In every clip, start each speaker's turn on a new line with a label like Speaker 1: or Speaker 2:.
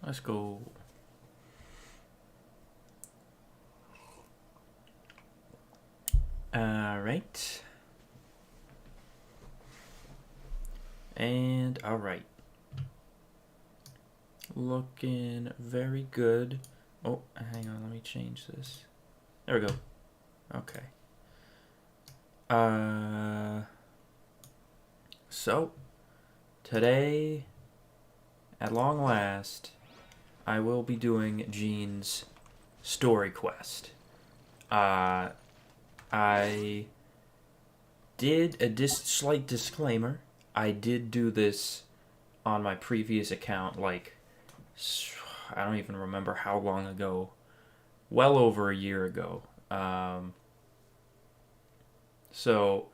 Speaker 1: Let's go. Alright. And alright. Looking very good. Oh, hang on, let me change this. There we go. Okay. So, today, at long last, I will be doing Jean's story quest. I did a slight disclaimer. I did do this on my previous account, like, I don't even remember how long ago. Well over a year ago. So,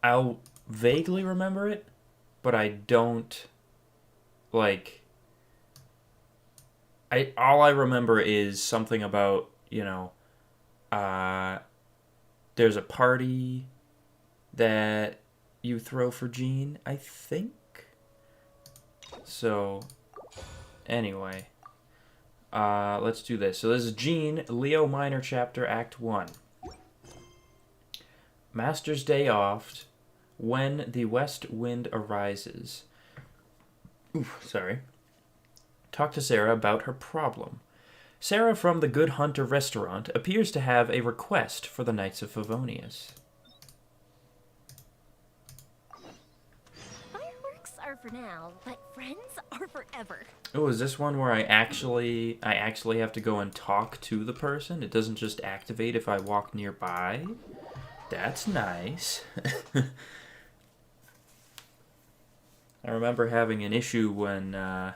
Speaker 1: I'll vaguely remember it, but I don't, like, all I remember is something about, there's a party that you throw for Jean, I think. So, anyway, let's do this. So this is Jean, Leo Minor Chapter, Act 1. Master's Day Off, when the west wind arises. Oof, sorry. Talk to Sarah about her problem. Sarah from the Good Hunter restaurant appears to have a request for the Knights of Favonius.
Speaker 2: Fireworks are for now, but friends are forever.
Speaker 1: Oh, is this one where I actually have to go and talk to the person? It doesn't just activate if I walk nearby? That's nice. I remember having an issue when I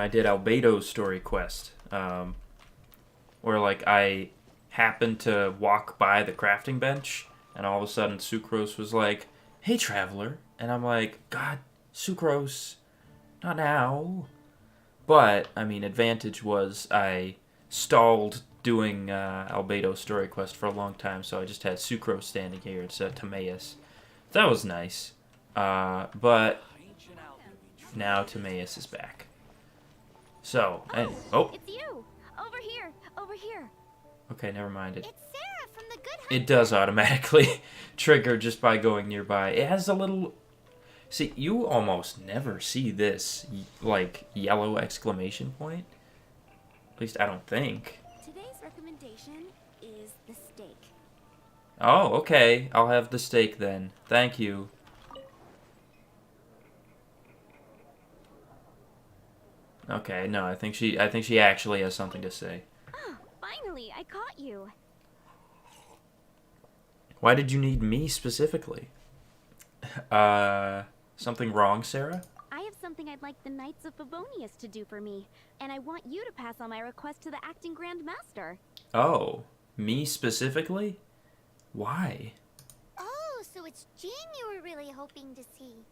Speaker 1: did Albedo's story quest, where like I happened to walk by the crafting bench, and all of a sudden Sucrose was like, "Hey, traveler," and I'm like, "God, Sucrose, not now." But I mean, advantage was I stalled doing Albedo's story quest for a long time, so I just had Sucrose standing here instead of Timaeus. That was nice. But now Timaeus is back. So,
Speaker 2: oh, it's you! Over here! Over here!
Speaker 1: Okay, never mind it.
Speaker 2: It's Sarah from the Good Hunter.
Speaker 1: It does automatically trigger just by going nearby. It has a little... See, you almost never see this, like, yellow exclamation point. At least I don't think.
Speaker 2: Today's recommendation is the steak.
Speaker 1: Oh, okay. I'll have the steak then. Thank you. Okay, no, I think she actually has something to say.
Speaker 2: Oh, finally, I caught you.
Speaker 1: Why did you need me specifically? Something wrong, Sarah?
Speaker 2: I have something I'd like the Knights of Favonius to do for me, and I want you to pass on my request to the acting Grand Master.
Speaker 1: Oh, me specifically? Why?
Speaker 3: Oh, so it's Jean you were really hoping to see.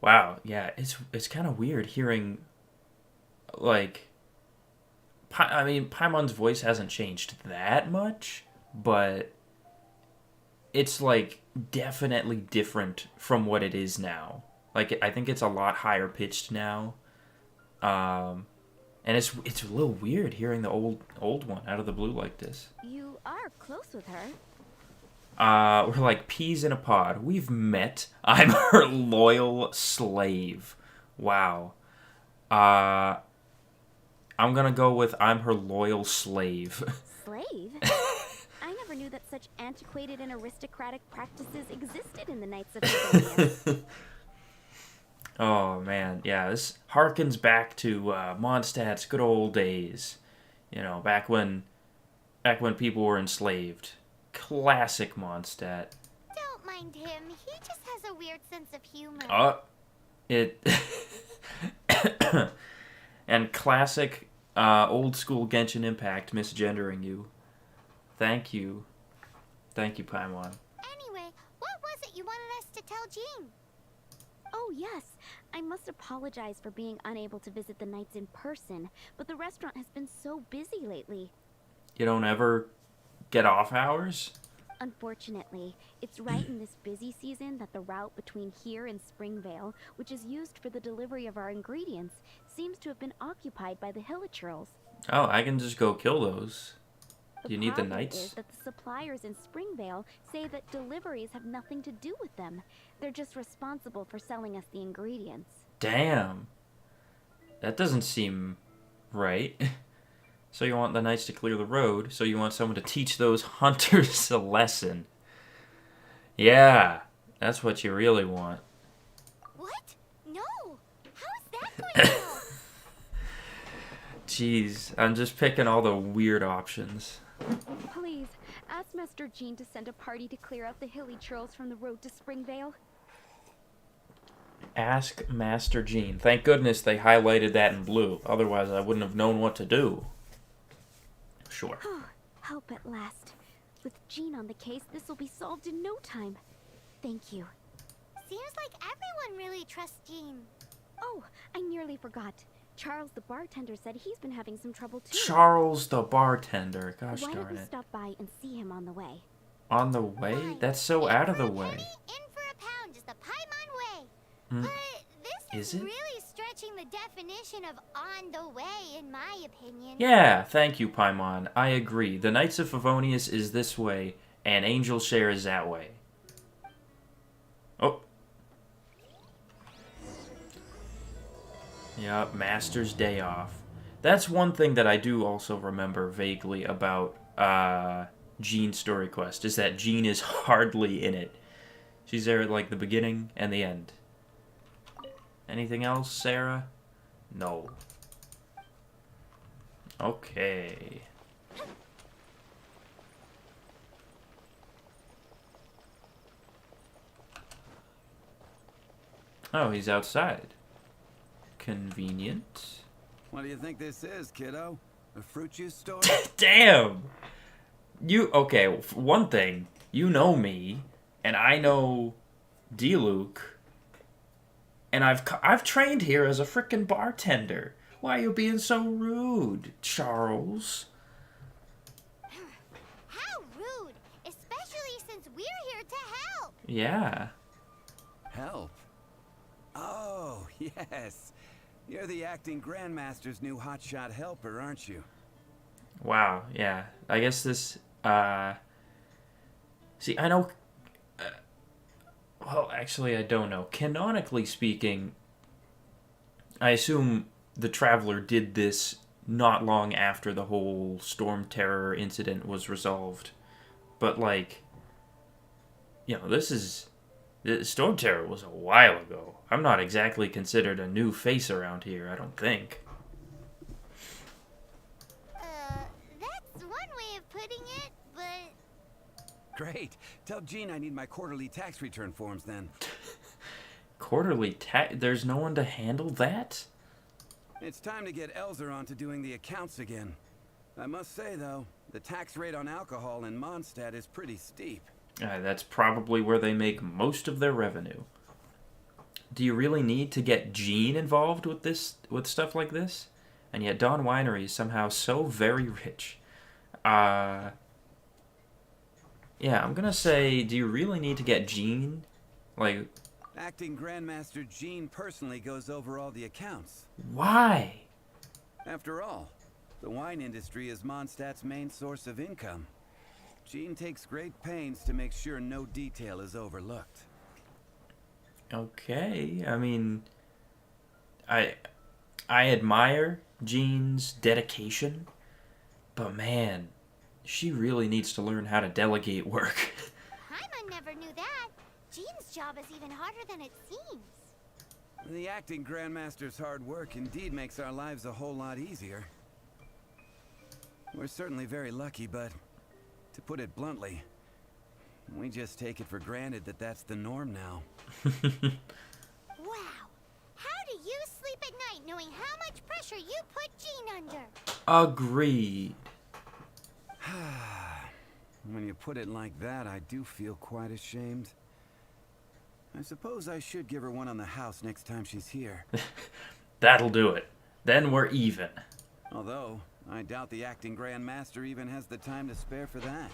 Speaker 1: Wow, yeah, it's kind of weird hearing, like, I mean, Paimon's voice hasn't changed that much, but it's, like, definitely different from what it is now. Like, I think it's a lot higher pitched now, and it's a little weird hearing the old one out of the blue like this.
Speaker 2: You are close with her.
Speaker 1: We're like peas in a pod. We've met. I'm her loyal slave. Wow. I'm gonna go with I'm her loyal slave.
Speaker 2: Slave? I never knew that such antiquated and aristocratic practices existed in the Knights of Favonius.
Speaker 1: Oh man, yeah, this harkens back to Mondstadt's good old days. You know, back when people were enslaved. Classic Mondstadt.
Speaker 3: Don't mind him. He just has a weird sense of humor.
Speaker 1: And classic old school Genshin Impact misgendering you. Thank you. Thank you, Paimon.
Speaker 3: Anyway, what was it you wanted us to tell Jean?
Speaker 2: Oh, yes. I must apologize for being unable to visit the Knights in person, but the restaurant has been so busy lately.
Speaker 1: You don't ever get off hours?
Speaker 2: Unfortunately, it's right in this busy season that the route between here and Springvale, which is used for the delivery of our ingredients, seems to have been occupied by the Hilichurls.
Speaker 1: Oh, I can just go kill those.
Speaker 2: The
Speaker 1: Do you need the
Speaker 2: problem
Speaker 1: knights?
Speaker 2: is that the suppliers in Springvale say that deliveries have nothing to do with them. They're just responsible for selling us the ingredients.
Speaker 1: Damn. That doesn't seem right. So you want the knights to clear the road, so you want someone to teach those hunters a lesson. Yeah, that's what you really want.
Speaker 3: What? No! How is that going to help?
Speaker 1: Jeez, I'm just picking all the weird options.
Speaker 2: Please, ask Master Jean to send a party to clear out the Hilichurls from the road to Springvale.
Speaker 1: Ask Master Jean. Thank goodness they highlighted that in blue. Otherwise, I wouldn't have known what to do. Sure.
Speaker 2: Help at last. With Jean on the case, this will be solved in no time. Thank you.
Speaker 3: Seems like everyone really trusts Jean.
Speaker 2: Oh, I nearly forgot. Charles the bartender said he's been having some trouble too.
Speaker 1: Charles the bartender. Gosh
Speaker 2: Why don't
Speaker 1: darn
Speaker 2: we
Speaker 1: it.
Speaker 2: stop by and see him on the way?
Speaker 1: On the way?
Speaker 3: Fine.
Speaker 1: That's so
Speaker 3: In
Speaker 1: out of
Speaker 3: for
Speaker 1: the
Speaker 3: a
Speaker 1: way.
Speaker 3: penny, in for a pound is the Paimon way.
Speaker 1: Hmm.
Speaker 3: But this
Speaker 1: Is
Speaker 3: is
Speaker 1: it?
Speaker 3: really stretching the definition of on the way, in my opinion.
Speaker 1: Yeah, thank you, Paimon. I agree. The Knights of Favonius is this way, and Angel Share is that way. Oh. Yep, Master's Day Off. That's one thing that I do also remember vaguely about Jean's story quest, is that Jean is hardly in it. She's there at, like, the beginning and the end. Anything else, Sarah? No. Okay. Oh, he's outside. Convenient.
Speaker 4: What do you think this is, kiddo? A fruit juice store?
Speaker 1: Damn! Okay, one thing. You know me, and I know D-Luke, and I've trained here as a frickin' bartender. Why are you being so rude, Charles?
Speaker 3: How rude, especially since we're here to help.
Speaker 1: Yeah.
Speaker 4: Help. Oh, yes. You're the acting grandmaster's new hotshot helper, aren't you?
Speaker 1: Wow, yeah. I guess this, see, I know, well, actually, I don't know. Canonically speaking, I assume the Traveler did this not long after the whole Storm Terror incident was resolved. But, like, you know, Storm Terror was a while ago. I'm not exactly considered a new face around here, I don't think.
Speaker 3: That's one way of putting it, but
Speaker 4: Great. Tell Jean I need my quarterly tax return forms then.
Speaker 1: Quarterly tax? There's no one to handle that?
Speaker 4: It's time to get Elzer on to doing the accounts again. I must say, though, the tax rate on alcohol in Mondstadt is pretty steep.
Speaker 1: That's probably where they make most of their revenue. Do you really need to get Jean involved with stuff like this? And yet Dawn Winery is somehow so very rich. Yeah, I'm gonna say, do you really need to get Jean? Like,
Speaker 4: Acting Grandmaster Jean personally goes over all the accounts.
Speaker 1: why?
Speaker 4: After all, the wine industry is Mondstadt's main source of income. Jean takes great pains to make sure no detail is overlooked.
Speaker 1: Okay, I mean, I admire Jean's dedication, but man, she really needs to learn how to delegate work.
Speaker 3: Paimon never knew that. Jean's job is even harder than it seems.
Speaker 4: The acting Grandmaster's hard work indeed makes our lives a whole lot easier. We're certainly very lucky, but to put it bluntly, we just take it for granted that that's the norm now.
Speaker 3: Wow. How do you sleep at night knowing how much pressure you put Jean under?
Speaker 1: Agreed.
Speaker 4: When you put it like that, I do feel quite ashamed. I suppose I should give her one on the house next time she's here.
Speaker 1: That'll do it. Then we're even.
Speaker 4: Although, I doubt the acting Grandmaster even has the time to spare for that.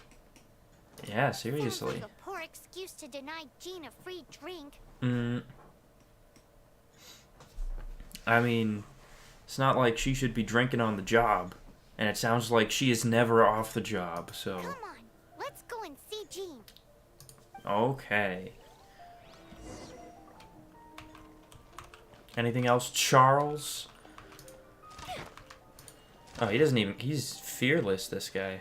Speaker 1: Yeah,
Speaker 3: Sounds
Speaker 1: seriously.
Speaker 3: like a poor excuse to deny Jean a free drink.
Speaker 1: I mean, it's not like she should be drinking on the job. And it sounds like she is never off the job, so...
Speaker 3: Come on, let's go and see Jean.
Speaker 1: Okay. Anything else, Charles? Oh, he doesn't even... He's fearless, this guy.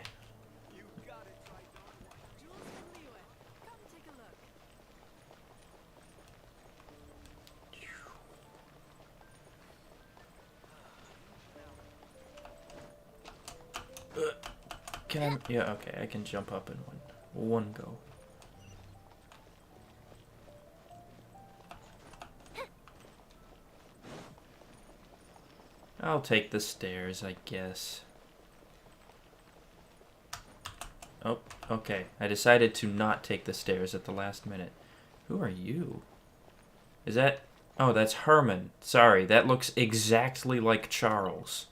Speaker 1: Can I... Yeah, okay, I can jump up in one go. I'll take the stairs, I guess. Oh, okay. I decided to not take the stairs at the last minute. Who are you? Is that... Oh, that's Herman. Sorry, that looks exactly like Charles.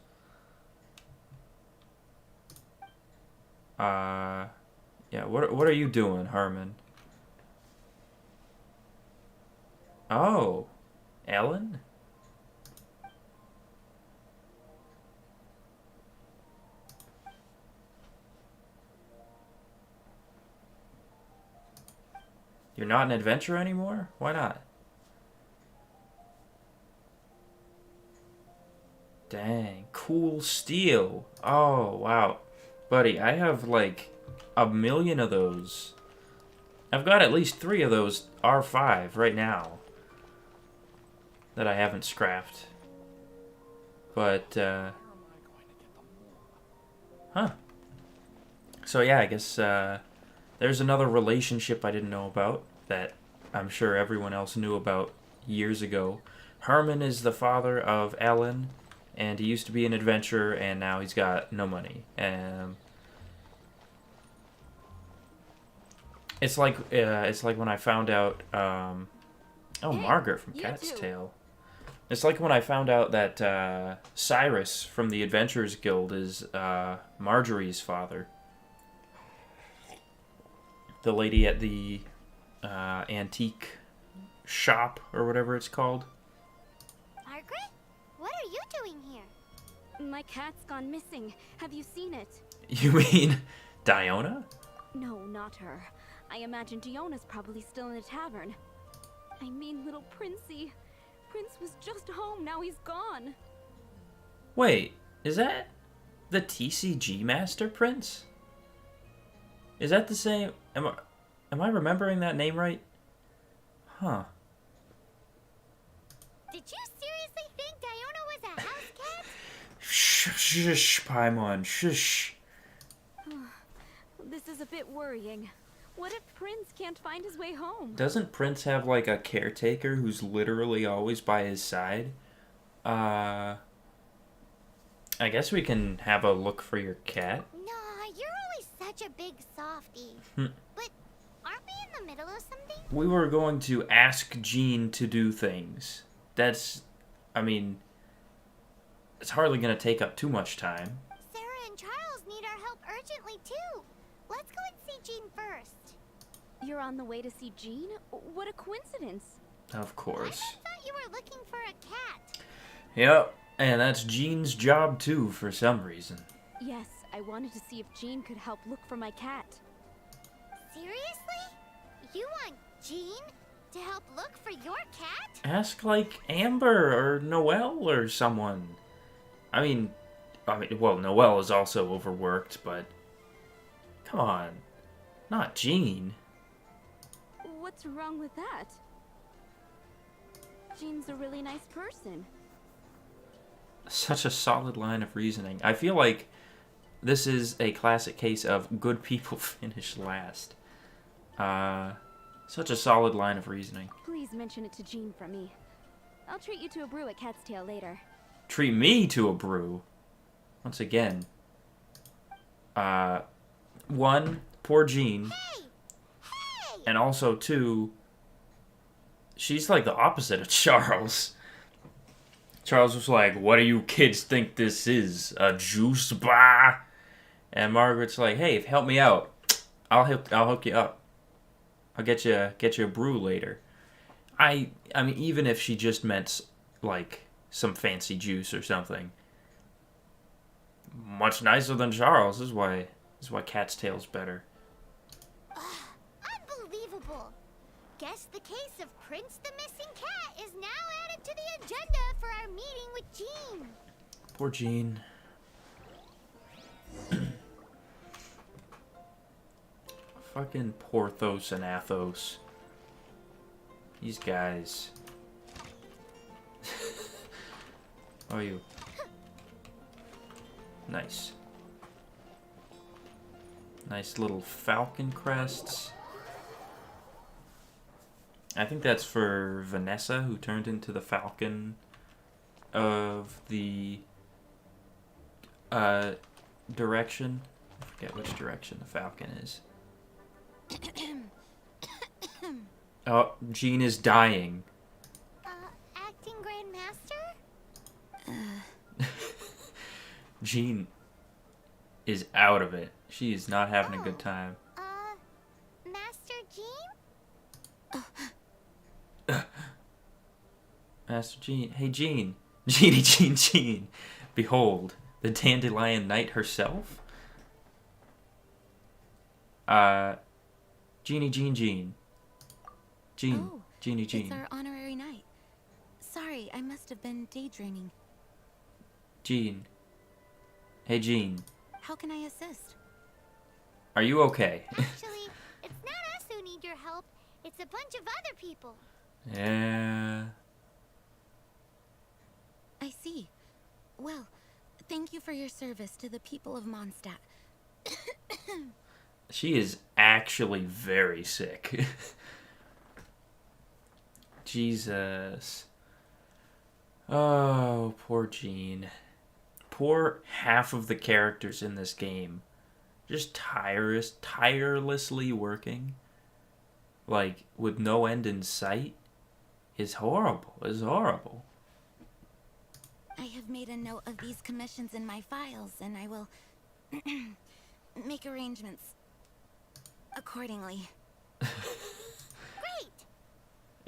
Speaker 1: Yeah, what are you doing, Herman? Oh, Ellen? You're not an adventurer anymore? Why not? Dang, cool steel. Oh, wow. Buddy, I have like a million of those. I've got at least 3 of those R5 right now that I haven't scrapped. But, huh. So yeah, I guess there's another relationship I didn't know about that I'm sure everyone else knew about years ago. Herman is the father of Ellen, and he used to be an adventurer, and now he's got no money. It's like when I found out. Oh,
Speaker 2: Hey,
Speaker 1: Margaret from
Speaker 2: you
Speaker 1: Cat's
Speaker 2: too.
Speaker 1: Tale. It's like when I found out that Cyrus from the Adventurers Guild is Marjorie's father. The lady at the antique shop or whatever it's called.
Speaker 3: Margaret? What are you doing here?
Speaker 2: My cat's gone missing. Have you seen it?
Speaker 1: You mean Diona?
Speaker 2: No, not her. I imagine Diona's probably still in the tavern. I mean, little Princey. Prince was just home, now he's gone.
Speaker 1: Wait, is that the TCG Master Prince? Is that the same? Am I remembering that name right? Huh.
Speaker 3: Did you seriously think Diona was a house cat?
Speaker 1: Shush, Paimon, shush.
Speaker 2: This is a bit worrying. What if Prince can't find his way home?
Speaker 1: Doesn't Prince have like a caretaker who's literally always by his side? I guess we can have a look for your cat.
Speaker 3: Nah, you're always such a big softie. But aren't we in the middle of something?
Speaker 1: We were going to ask Jean to do things. I mean, it's hardly going to take up too much time.
Speaker 3: Sarah and Charles need our help urgently too. Let's go and see Jean first.
Speaker 2: You're on the way to see Jean? What a coincidence.
Speaker 1: Of course.
Speaker 3: I thought you were looking for a cat.
Speaker 1: Yep, and that's Jean's job too, for some reason.
Speaker 2: Yes, I wanted to see if Jean could help look for my cat.
Speaker 3: Seriously? You want Jean to help look for your cat?
Speaker 1: Ask like Amber or Noelle or someone. I mean, well, Noelle is also overworked, but come on, not Jean.
Speaker 2: What's wrong with that? Jean's a really nice person.
Speaker 1: Such a solid line of reasoning. I feel like this is a classic case of good people finish last. Such a solid line of reasoning.
Speaker 2: Please mention it to Jean for me. I'll treat you to a brew at Cat's Tail later.
Speaker 1: Treat me to a brew. Once again. One, poor Jean.
Speaker 3: Hey! Hey!
Speaker 1: And also, two, she's like the opposite of Charles. Charles was like, what do you kids think this is? A juice bar? And Margaret's like, hey, help me out. I'll hook you up. I'll get you a brew later. I mean, even if she just meant like some fancy juice or something, much nicer than Charles. This is why Cat's Tail's better.
Speaker 3: Unbelievable. Guess the case of Prince the Missing Cat is now added to the agenda for our meeting with Jean.
Speaker 1: Poor Jean. Fucking Porthos and Athos. These guys. How are you? Nice. Nice little falcon crests. I think that's for Vanessa, who turned into the falcon of the direction. I forget which direction the falcon is. Oh, Jean is dying.
Speaker 3: Acting Grandmaster?
Speaker 1: Jean is out of it. She is not having a good time.
Speaker 3: Master Jean?
Speaker 1: Master Jean. Hey, Jean. Jeannie, Jean. Behold, the Dandelion Knight herself? Jeannie, Jean. Jean.
Speaker 5: Oh,
Speaker 1: Jeannie.
Speaker 5: it's our honorary knight. Sorry, I must have been daydreaming.
Speaker 1: Jean. Hey, Jean.
Speaker 5: How can I assist?
Speaker 1: Are you okay?
Speaker 3: Actually, it's not us who need your help. It's a bunch of other people.
Speaker 1: Yeah.
Speaker 5: I see. Well, thank you for your service to the people of Mondstadt.
Speaker 1: She is actually very sick. Jesus. Oh, poor Jean. Poor half of the characters in this game. Just tirelessly working. Like, with no end in sight. Is horrible. Is horrible.
Speaker 5: I have made a note of these commissions in my files, and I will make arrangements accordingly.
Speaker 3: Great!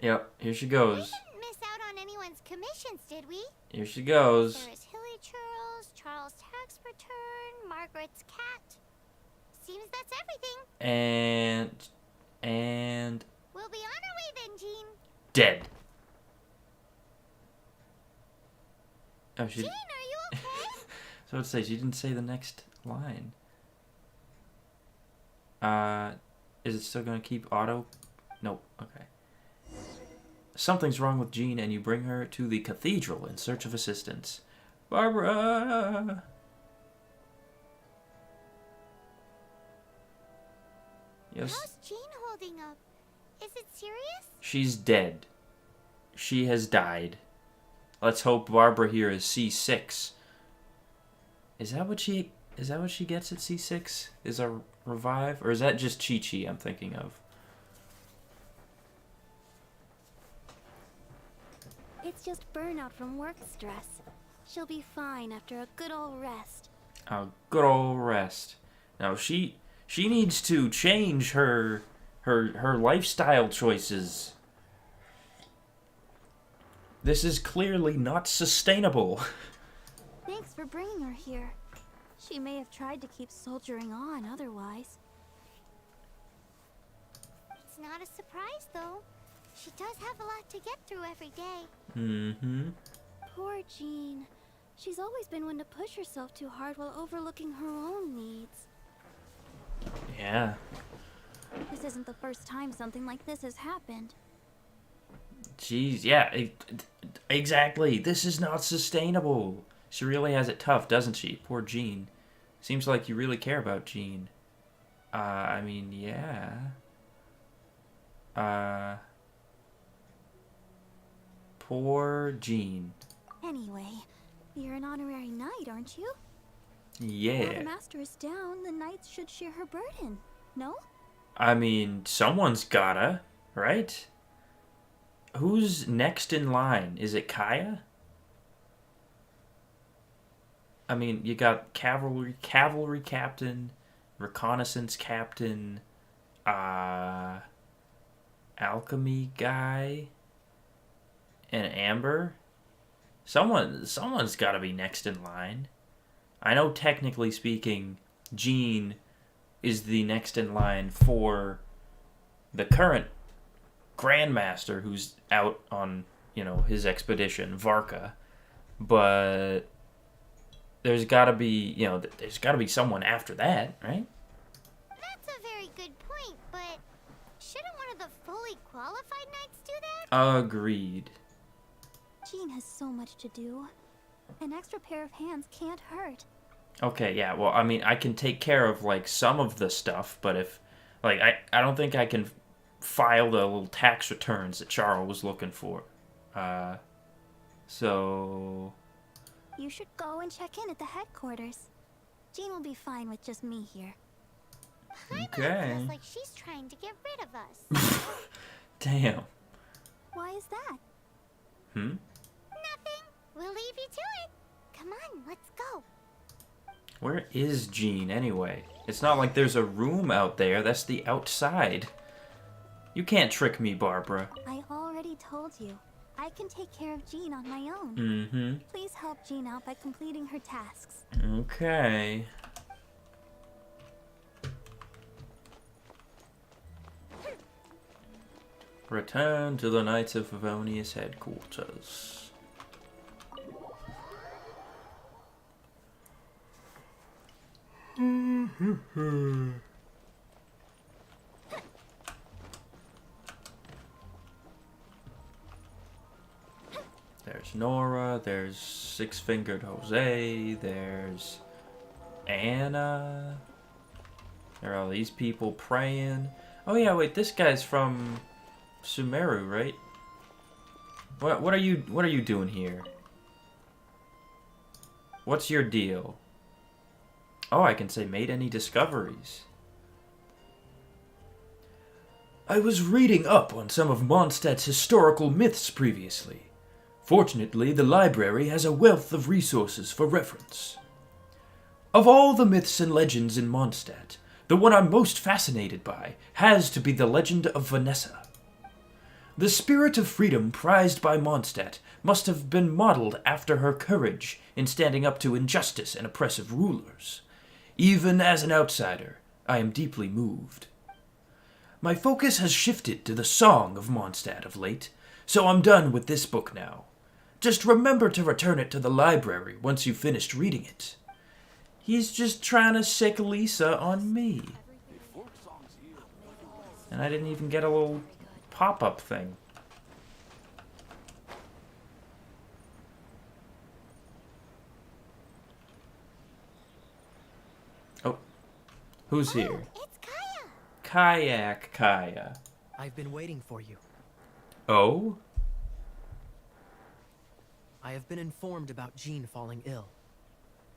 Speaker 1: Yep, here she
Speaker 3: We
Speaker 1: goes.
Speaker 3: didn't miss out on anyone's commissions, did we?
Speaker 1: Here she goes.
Speaker 3: There is Hilly Churls, Charles' tax return, Margaret's cat. Seems that's everything.
Speaker 1: And
Speaker 3: We'll be on our way then, Jean.
Speaker 1: dead. Oh, she.
Speaker 3: Jean, are you okay?
Speaker 1: So I'd say she didn't say the next line. Is it still gonna keep auto? Nope. Okay. Something's wrong with Jean, and you bring her to the cathedral in search of assistance. Barbara. Yes.
Speaker 3: How's Jean holding up? Is it serious?
Speaker 1: She's dead. She has died. Let's hope Barbara here is C6. Is that what she gets at C6? Is a revive? Or is that just Chi-Chi I'm thinking of?
Speaker 2: It's just burnout from work stress. She'll be fine after a good old rest.
Speaker 1: A good old rest. Now she needs to change her lifestyle choices. This is clearly not sustainable.
Speaker 2: Thanks for bringing her here. She may have tried to keep soldiering on otherwise.
Speaker 3: It's not a surprise, though. She does have a lot to get through every day.
Speaker 1: Mm-hmm.
Speaker 2: Poor Jean. She's always been one to push herself too hard while overlooking her own needs.
Speaker 1: Yeah.
Speaker 2: This isn't the first time something like this has happened.
Speaker 1: Jeez, yeah, exactly. This is not sustainable. She really has it tough, doesn't she? Poor Jean. Seems like you really care about Jean. I mean, yeah. Poor Jean.
Speaker 2: Anyway, you're an honorary knight, aren't you? Now the
Speaker 1: Yeah.
Speaker 2: master is down, the knights should share her burden, no?
Speaker 1: I mean, someone's gotta, right? Who's next in line? Is it Kaya? I mean, you got cavalry captain, reconnaissance captain, alchemy guy, and Amber. Someone's got to be next in line. I know technically speaking, Jean is the next in line for the current Grandmaster who's out on, his expedition, Varka. But there's got to be, there's got to be someone after that, right?
Speaker 3: That's a very good point, but shouldn't one of the fully qualified knights do that?
Speaker 1: Agreed.
Speaker 6: Jean has so much to do. An extra pair of hands can't hurt.
Speaker 1: Okay, yeah, well, I mean, I can take care of, some of the stuff, but if, I don't think I can file the little tax returns that Charles was looking for. So...
Speaker 6: You should go and check in at the headquarters. Jean will be fine with just me here.
Speaker 1: Okay.
Speaker 3: Feels like she's trying to get rid of us.
Speaker 1: Damn.
Speaker 6: Why is that?
Speaker 3: Nothing. We'll leave you to it. Come on, let's go.
Speaker 1: Where is Jean, anyway? It's not like there's a room out there. That's the outside. You can't trick me, Barbara.
Speaker 6: I already told you. I can take care of Jean on my own.
Speaker 1: Mm-hmm.
Speaker 6: Please help Jean out by completing her tasks.
Speaker 1: Okay. Return to the Knights of Favonius headquarters. There's Nora, there's Six-Fingered Jose, there's Anna. There are all these people praying. Oh yeah, wait, this guy's from Sumeru, right? What are you doing here? What's your deal? Oh, I can say made any discoveries. I was reading up on some of Mondstadt's historical myths previously. Fortunately, the library has a wealth of resources for reference. Of all the myths and legends in Mondstadt, the one I'm most fascinated by has to be the legend of Vanessa. The spirit of freedom prized by Mondstadt must have been modeled after her courage in standing up to injustice and oppressive rulers. Even as an outsider, I am deeply moved. My focus has shifted to the song of Mondstadt of late, so I'm done with this book now. Just remember to return it to the library once you've finished reading it. He's just trying to sick Lisa on me. And I didn't even get a little pop-up thing. Oh. Who's here?
Speaker 3: It's Kaya.
Speaker 1: Kayak Kaya.
Speaker 7: I've been waiting for you.
Speaker 1: Oh?
Speaker 7: I have been informed about Jean falling ill.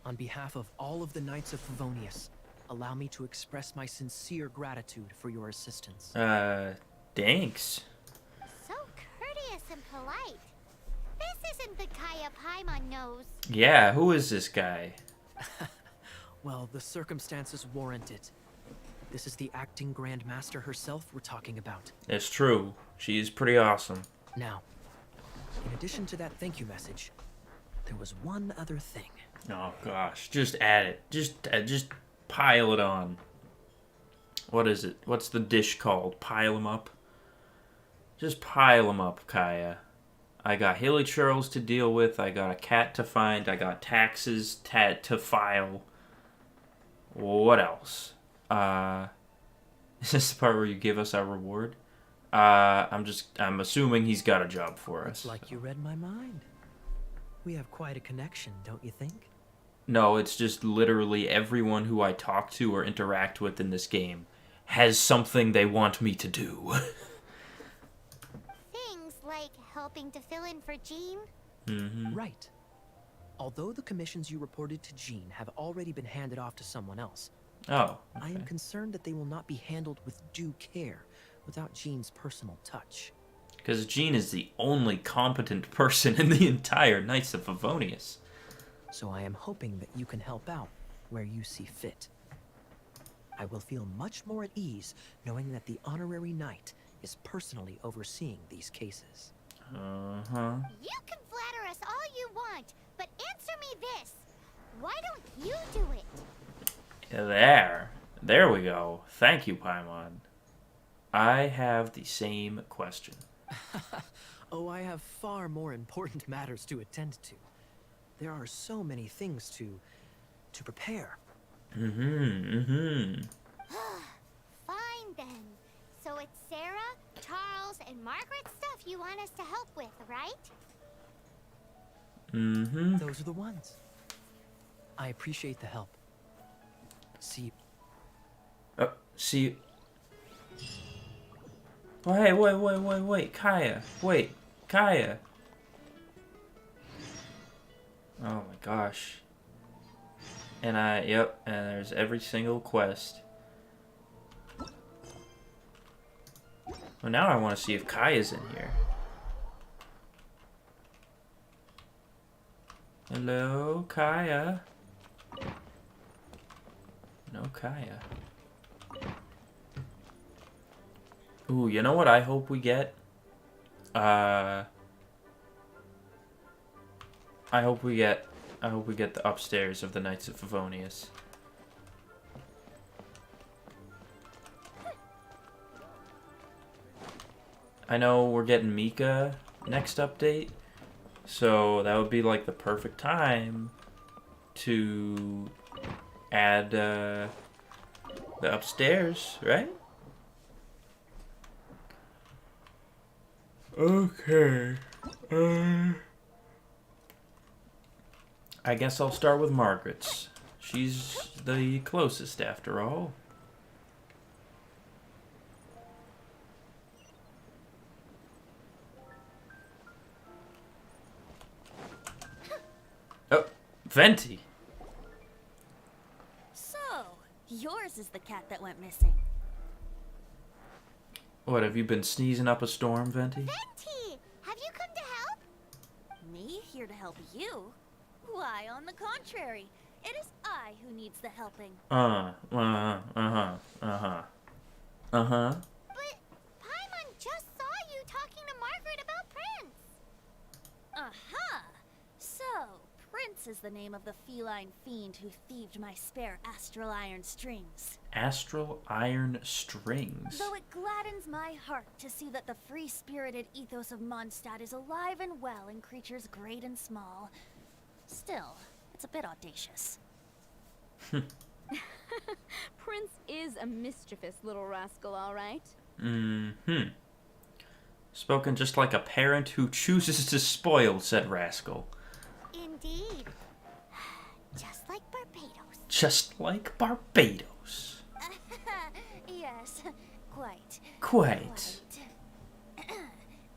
Speaker 7: On behalf of all of the Knights of Favonius, allow me to express my sincere gratitude for your assistance.
Speaker 1: Thanks.
Speaker 3: So courteous and polite. This isn't the Kaya Paimon knows.
Speaker 1: Yeah, who is this guy?
Speaker 7: Well, the circumstances warrant it. This is the acting Grand Master herself we're talking about.
Speaker 1: It's true. She's pretty awesome.
Speaker 7: Now, in addition to that thank you message, there was one other thing.
Speaker 1: Oh gosh, just add it. Just pile it on. What is it? What's the dish called? Pile 'em up? Just pile 'em up, Kaya. I got hilly churls to deal with. I got a cat to find. I got taxes to file. What else? Is this the part where you give us our reward? I'm assuming he's got a job for us.
Speaker 7: It's like you read my mind. We have quite a connection, don't you think?
Speaker 1: No, it's just literally everyone who I talk to or interact with in this game has something they want me to do.
Speaker 3: Things like helping to fill in for Jean.
Speaker 1: Mm-hmm.
Speaker 7: Right. Although the commissions you reported to Jean have already been handed off to someone else,
Speaker 1: Oh,
Speaker 7: I am
Speaker 1: okay.
Speaker 7: concerned that they will not be handled with due care without Jean's personal touch.
Speaker 1: Because Jean is the only competent person in the entire Knights of Favonius.
Speaker 7: So I am hoping that you can help out where you see fit. I will feel much more at ease knowing that the honorary knight is personally overseeing these cases.
Speaker 1: Uh-huh.
Speaker 3: You can flatter us all you want, but answer me this. Why don't you do it?
Speaker 1: There we go. Thank you, Paimon. I have the same question.
Speaker 7: Oh, I have far more important matters to attend to. There are so many things to prepare.
Speaker 1: Mm-hmm.
Speaker 3: Fine then. So it's Sarah, Charles, and Margaret's stuff you want us to help with, right?
Speaker 1: Mm-hmm.
Speaker 7: Those are the ones. I appreciate the help. See,
Speaker 1: See. Wait, Kaya. Wait, Kaya. Oh my gosh. And yep, and there's every single quest. Well, now I want to see if Kaya's in here. Hello, Kaya. No Kaya. Ooh, you know what I hope we get? I hope we get the upstairs of the Knights of Favonius. I know we're getting Mika next update, so that would be like the perfect time to add the upstairs, right? Okay. I guess I'll start with Margaret's. She's the closest after all. Oh, Venti.
Speaker 8: So, yours is the cat that went missing.
Speaker 1: What, have you been sneezing up a storm, Venti?
Speaker 3: Venti! Have you come to help?
Speaker 8: Me here to help you? Why, on the contrary, it is I who needs the helping.
Speaker 1: Uh-huh.
Speaker 3: But Paimon just saw you talking to Margaret about Prince.
Speaker 8: Uh-huh. So, Prince is the name of the feline fiend who thieved my spare astral iron strings.
Speaker 1: Astral iron strings.
Speaker 8: Though it gladdens my heart to see that the free-spirited ethos of Mondstadt is alive and well in creatures great and small, still, it's a bit audacious.
Speaker 2: Prince is a mischievous little rascal, all right.
Speaker 1: Mm-hmm. Spoken just like a parent who chooses to spoil said rascal.
Speaker 3: Indeed. Just like Barbados.
Speaker 1: Just like Barbados.
Speaker 8: Yes, quite.
Speaker 1: Quite.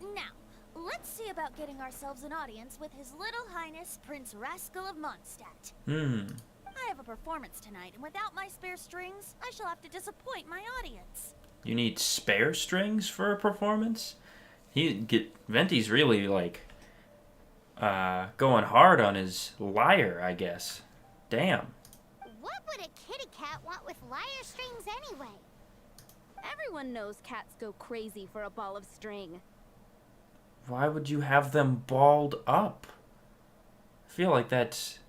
Speaker 8: Now, let's see about getting ourselves an audience with His Little Highness Prince Rascal of Mondstadt. I have a performance tonight, and without my spare strings, I shall have to disappoint my audience.
Speaker 1: You need spare strings for a performance? Venti's really like going hard on his lyre, I guess. Damn.
Speaker 3: What would a kitty cat want with lyre strings anyway?
Speaker 2: Everyone knows cats go crazy for a ball of string.
Speaker 1: Why would you have them balled up? I feel like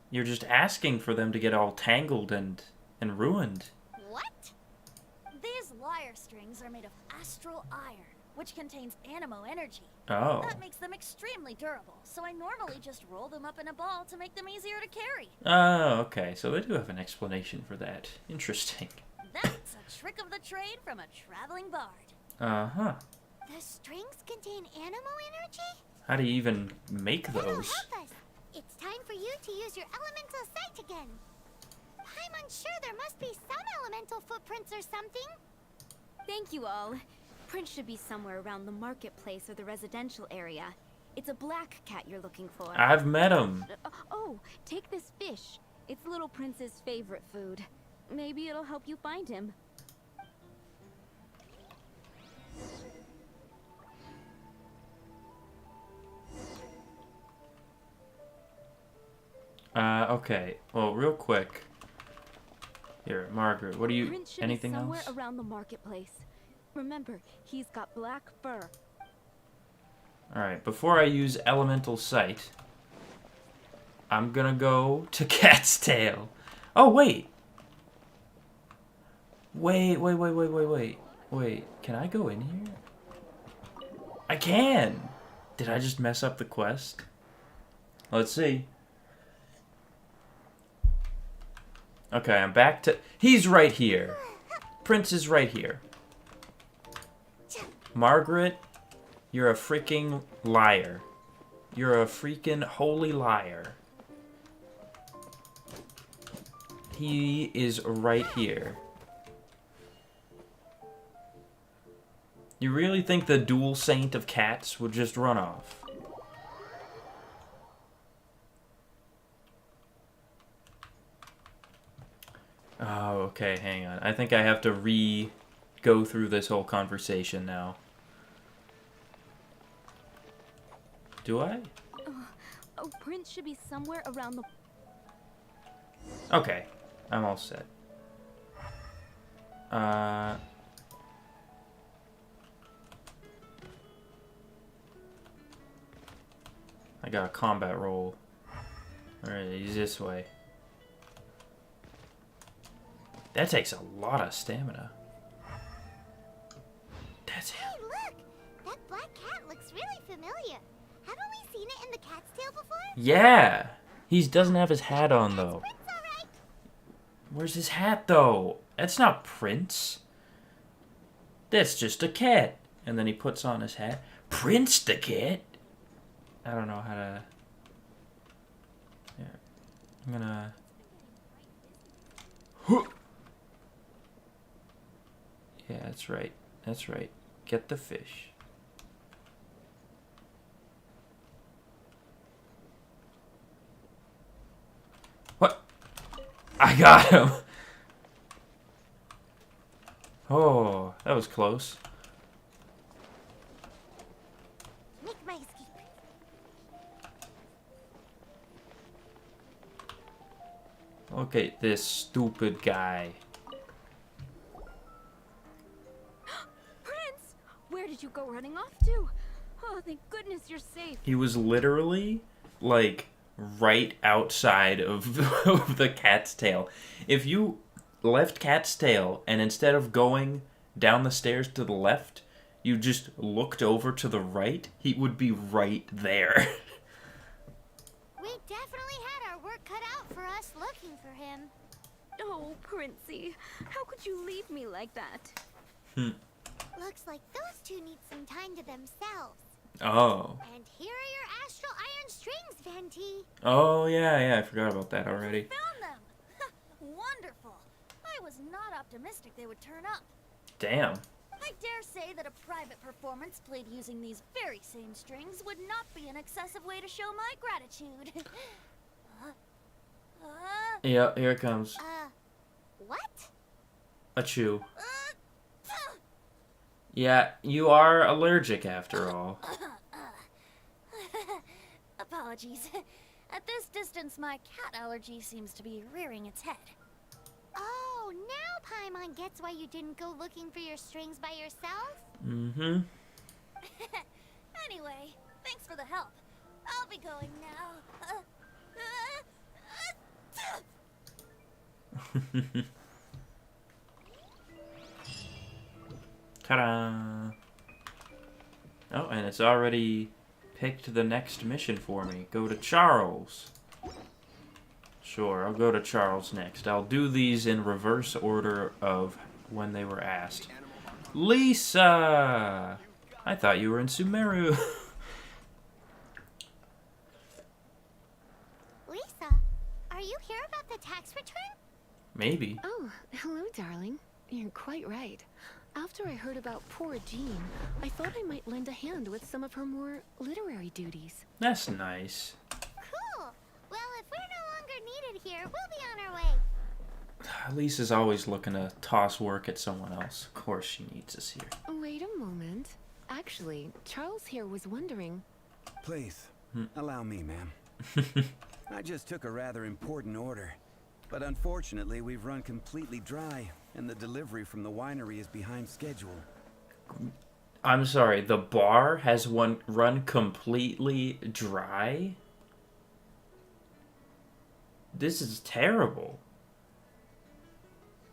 Speaker 1: you're just asking for them to get all tangled and ruined.
Speaker 3: What?
Speaker 8: These lyre strings are made of astral iron, which contains animo energy.
Speaker 1: Oh.
Speaker 8: That makes them extremely durable, so I normally just roll them up in a ball to make them easier to carry.
Speaker 1: Oh, okay. So they do have an explanation for that. Interesting.
Speaker 8: That's a trick of the trade from a traveling bard.
Speaker 1: Uh-huh.
Speaker 3: The strings contain animo energy?
Speaker 1: How do you even make
Speaker 3: That'll
Speaker 1: those?
Speaker 3: help us. It's time for you to use your elemental sight again. I'm unsure there must be some elemental footprints or something.
Speaker 2: Thank you all. Prince should be somewhere around the marketplace or the residential area. It's a black cat you're looking for.
Speaker 1: I've met him.
Speaker 2: Oh, take this fish. It's Little Prince's favorite food. Maybe it'll help you find him.
Speaker 1: Okay. Well, real quick. Here, Margaret, what do you...
Speaker 2: Prince should
Speaker 1: anything
Speaker 2: be somewhere
Speaker 1: else?
Speaker 2: around the marketplace. Remember, he's got black fur.
Speaker 1: Alright, before I use Elemental Sight, I'm gonna go to Cat's Tail. Oh, wait! Wait, can I go in here? I can! Did I just mess up the quest? Let's see. Okay, I'm back to... He's right here. Prince is right here. Margaret, you're a freaking liar. You're a freaking holy liar. He is right here. You really think the dual saint of cats would just run off? Oh, okay, hang on. I think I have to go through this whole conversation now. Do I?
Speaker 2: Oh, Prince should be somewhere around the...
Speaker 1: Okay, I'm all set. I got a combat roll. Alright, he's this way. That takes a lot of stamina. That's
Speaker 3: Hey, look! That black cat looks really familiar. Haven't we seen it in the cat's tail before?
Speaker 1: Yeah! He doesn't have his hat on, though.
Speaker 3: Prince, all right.
Speaker 1: Where's his hat, though? That's not Prince. That's just a cat. And then he puts on his hat. Prince the cat? I don't know how to... Here. I'm gonna... Yeah, that's right. That's right. Get the fish. What? I got him! Oh, that was close.
Speaker 3: Make my escape.
Speaker 1: Look at this stupid guy.
Speaker 2: Prince! Where did you go running off to? Oh, thank goodness you're safe.
Speaker 1: He was literally, like, right outside of, of the cat's tail. If you left Cat's Tail and instead of going down the stairs to the left, you just looked over to the right, he would be right there.
Speaker 3: We definitely had our work cut out for us looking for him.
Speaker 2: Oh, Princey, how could you leave me like that?
Speaker 3: Looks like those two need some time to themselves.
Speaker 1: Oh.
Speaker 3: And here are your astral iron strings, Venti.
Speaker 1: Oh, yeah, I forgot about that already.
Speaker 8: Found them! Wonderful. I was not optimistic they would turn up.
Speaker 1: Damn.
Speaker 8: I dare say that a private performance played using these very same strings would not be an excessive way to show my gratitude.
Speaker 1: Yeah, here it comes.
Speaker 3: What?
Speaker 1: A chew. Yeah, you are allergic after all.
Speaker 8: Apologies. At this distance, my cat allergy seems to be rearing its head.
Speaker 3: Oh, now Paimon gets why you didn't go looking for your strings by yourself?
Speaker 1: Mm-hmm.
Speaker 8: Anyway, thanks for the help. I'll be going now.
Speaker 1: Ta-da! Oh, and it's already picked the next mission for me. Go to Charles. Sure, I'll go to Charles next. I'll do these in reverse order of when they were asked. Lisa! I thought you were in Sumeru.
Speaker 3: Lisa, are you here about the tax return?
Speaker 1: Maybe.
Speaker 9: Oh, hello, darling. You're quite right. After I heard about poor Jean, I thought I might lend a hand with some of her more literary duties.
Speaker 1: That's nice.
Speaker 3: Cool. Well, if we're no longer needed here, we'll be on our way.
Speaker 1: Lisa's always looking to toss work at someone else. Of course she needs us here.
Speaker 9: Wait a moment. Actually, Charles here was wondering...
Speaker 4: Please, allow me, ma'am. I just took a rather important order. But unfortunately, we've run completely dry, and the delivery from the winery is behind schedule.
Speaker 1: I'm sorry, the bar has run completely dry? This is terrible.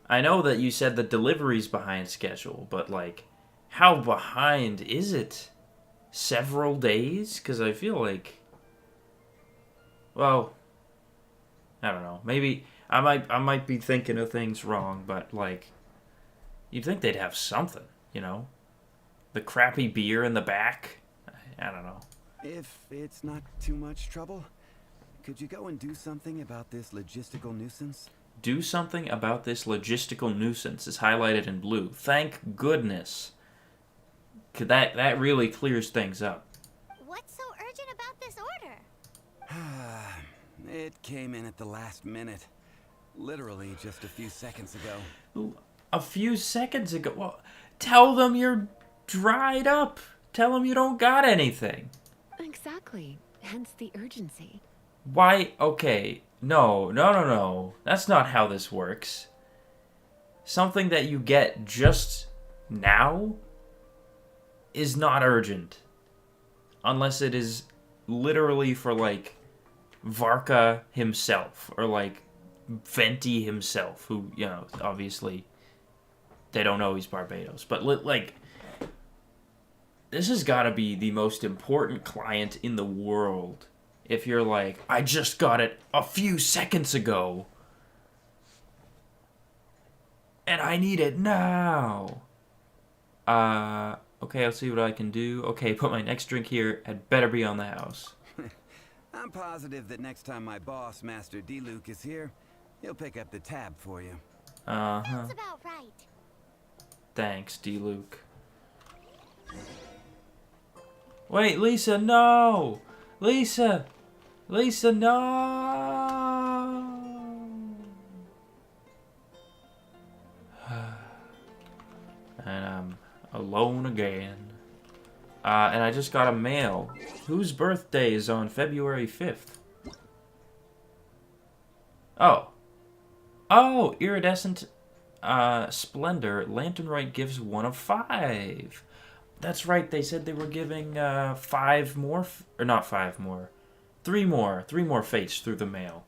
Speaker 1: I know that you said the delivery's behind schedule, but like, how behind is it? Several days? Because I feel like, well, I don't know. Maybe I might be thinking of things wrong, but like, you'd think they'd have something, you know? The crappy beer in the back? I don't know.
Speaker 4: If it's not too much trouble, could you go and do something about this logistical nuisance?
Speaker 1: Do something about this logistical nuisance is highlighted in blue. Thank goodness. That really clears things up.
Speaker 3: What's so urgent about this order?
Speaker 4: It came in at the last minute. Literally just a few seconds ago.
Speaker 1: A few seconds ago? Well, tell them you're dried up. Tell them you don't got anything.
Speaker 9: Exactly. Hence the urgency.
Speaker 1: Why? Okay. No. That's not how this works. Something that you get just now is not urgent. Unless it is literally for, like, Varka himself. Or, like, Venti himself. Who, you know, obviously, they don't know he's Barbados. But, like, this has got to be the most important client in the world. If you're like, I just got it a few seconds ago. And I need it now. Okay, I'll see what I can do. Okay, put my next drink here. Had better be on the house.
Speaker 4: I'm positive that next time my boss, Master D-Luke, is here, he'll pick up the tab for you.
Speaker 1: Uh-huh.
Speaker 3: That's about right.
Speaker 1: Thanks, D-Luke. Wait, Lisa, no! Lisa, no! And I'm alone again. And I just got a mail. Whose birthday is on February 5th? Oh, iridescent splendor. Lanternite gives 1 of 5. That's right, they said they were giving 5 more, or not 5 more. 3 more fates through the mail.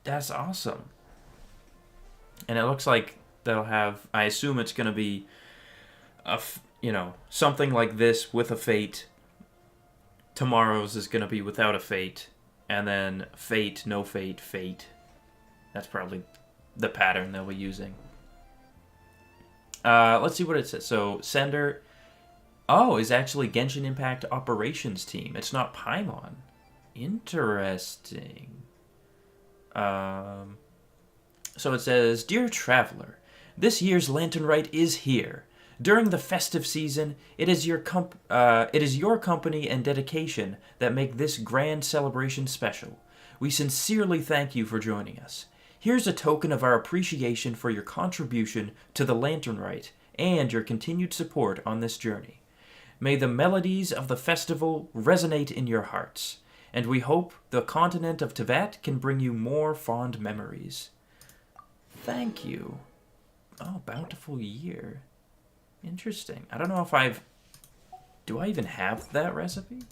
Speaker 1: That's awesome. And it looks like they'll have, I assume it's going to be, something like this with a fate. Tomorrow's is going to be without a fate. And then fate, no fate, fate. That's probably the pattern they'll be using. Let's see what it says. So, sender... Oh, is actually Genshin Impact Operations Team. It's not Paimon. Interesting. So it says, Dear Traveler, this year's Lanternite is here. During the festive season, it is your company and dedication that make this grand celebration special. We sincerely thank you for joining us. Here's a token of our appreciation for your contribution to the Lanternite and your continued support on this journey. May the melodies of the festival resonate in your hearts, and we hope the continent of Teyvat can bring you more fond memories. Thank you. Oh, bountiful year. Interesting. I don't know if do I even have that recipe?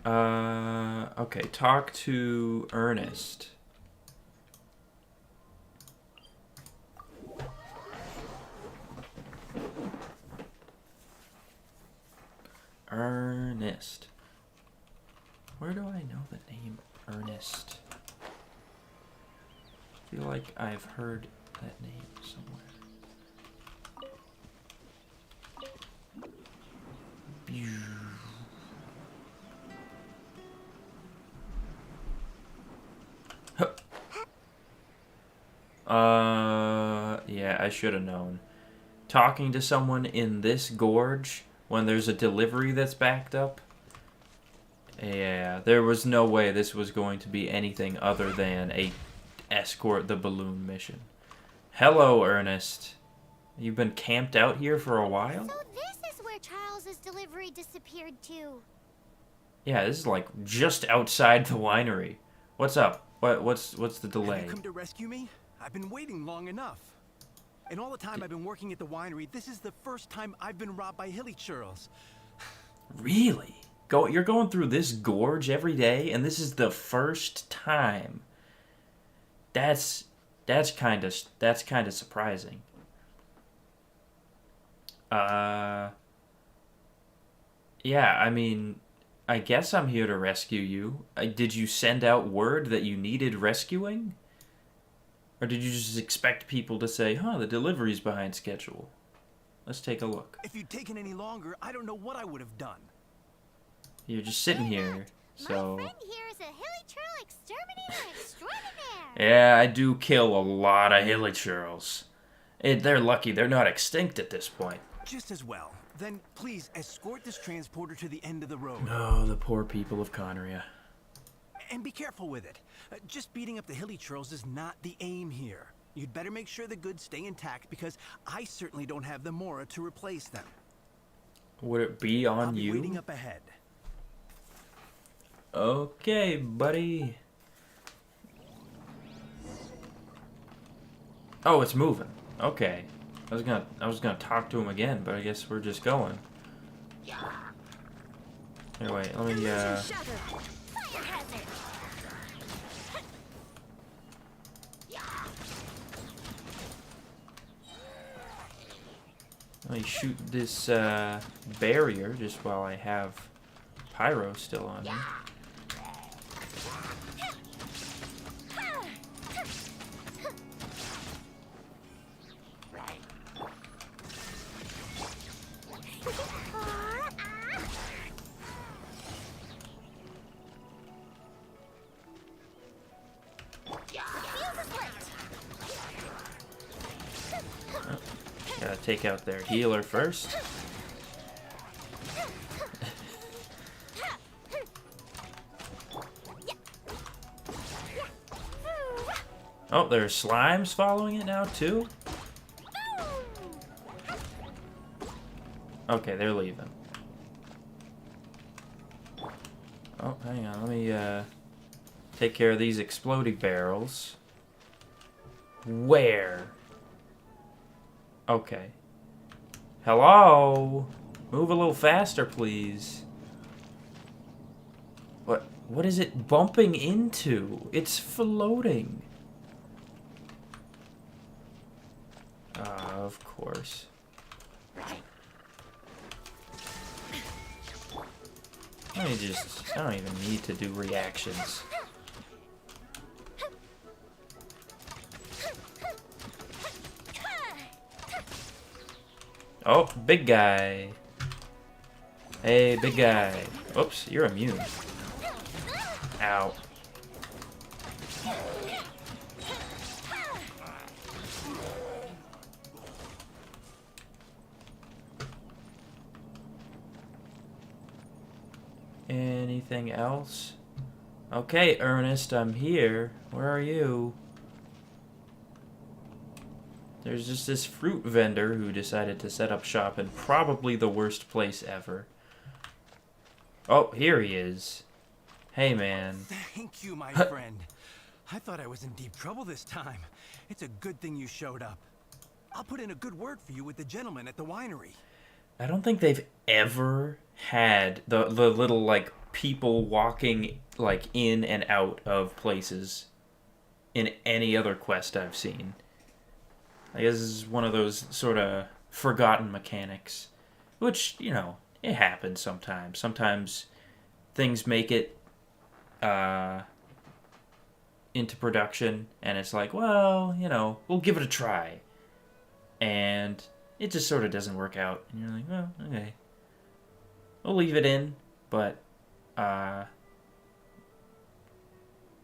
Speaker 1: Okay, talk to Ernest. Ernest. Where do I know the name Ernest? I feel like I've heard that name somewhere. Yeah, I should have known. Talking to someone in this gorge when there's a delivery that's backed up? Yeah, there was no way this was going to be anything other than a escort the balloon mission. Hello, Ernest. You've been camped out here for a while?
Speaker 3: So this is where Charles's delivery disappeared to.
Speaker 1: Yeah, this is like just outside the winery. What's up? What's the delay?
Speaker 10: Have you come to rescue me? I've been waiting long enough. In all the time I've been working at the winery, this is the first time I've been robbed by hilly churls.
Speaker 1: Really? You're going through this gorge every day, and this is the first time. That's kind of surprising. Yeah, I mean, I guess I'm here to rescue you. Did you send out word that you needed rescuing? Or did you just expect people to say, huh, the delivery's behind schedule? Let's take a look.
Speaker 10: If you'd taken any longer, I don't know what I would have done.
Speaker 1: You're just sitting here, so...
Speaker 3: My friend here is a hilly churl exterminator extraordinaire.
Speaker 1: Yeah, I do kill a lot of hilly churls. They're lucky they're not extinct at this point.
Speaker 10: Just as well. Then please escort this transporter to the end of the road.
Speaker 1: No, the poor people of Conria.
Speaker 10: And be careful with it. Just beating up the hilly churls is not the aim here. You'd better make sure the goods stay intact because I certainly don't have the Mora to replace them.
Speaker 1: Would it be on
Speaker 10: I'll be
Speaker 1: you?
Speaker 10: waiting up ahead.
Speaker 1: Okay, buddy. Oh, it's moving. Okay. I was gonna talk to him again, but I guess we're just going. Here, wait, let me let me shoot this barrier just while I have Pyro still on me. Gotta take out their healer first. Oh, there's slimes following it now too? Okay, they're leaving. Oh, hang on, let me take care of these exploding barrels. Where? Okay. Hello? Move a little faster, please. What is it bumping into? It's floating. Of course. I don't even need to do reactions. Oh, big guy. Hey, big guy. Oops, you're immune. Ow. Anything else? Okay, Ernest, I'm here. Where are you? There's just this fruit vendor who decided to set up shop in probably the worst place ever. Oh, here he is. Hey, man.
Speaker 10: Thank you, my friend. I thought I was in deep trouble this time. It's a good thing you showed up. I'll put in a good word for you with the gentleman at the winery.
Speaker 1: I don't think they've ever had the little, like, people walking, like, in and out of places in any other quest I've seen. I guess this is one of those sort of forgotten mechanics. Which, you know, it happens sometimes. Sometimes things make it into production, and it's like, well, you know, we'll give it a try. And it just sort of doesn't work out. And you're like, well, okay. We'll leave it in, but not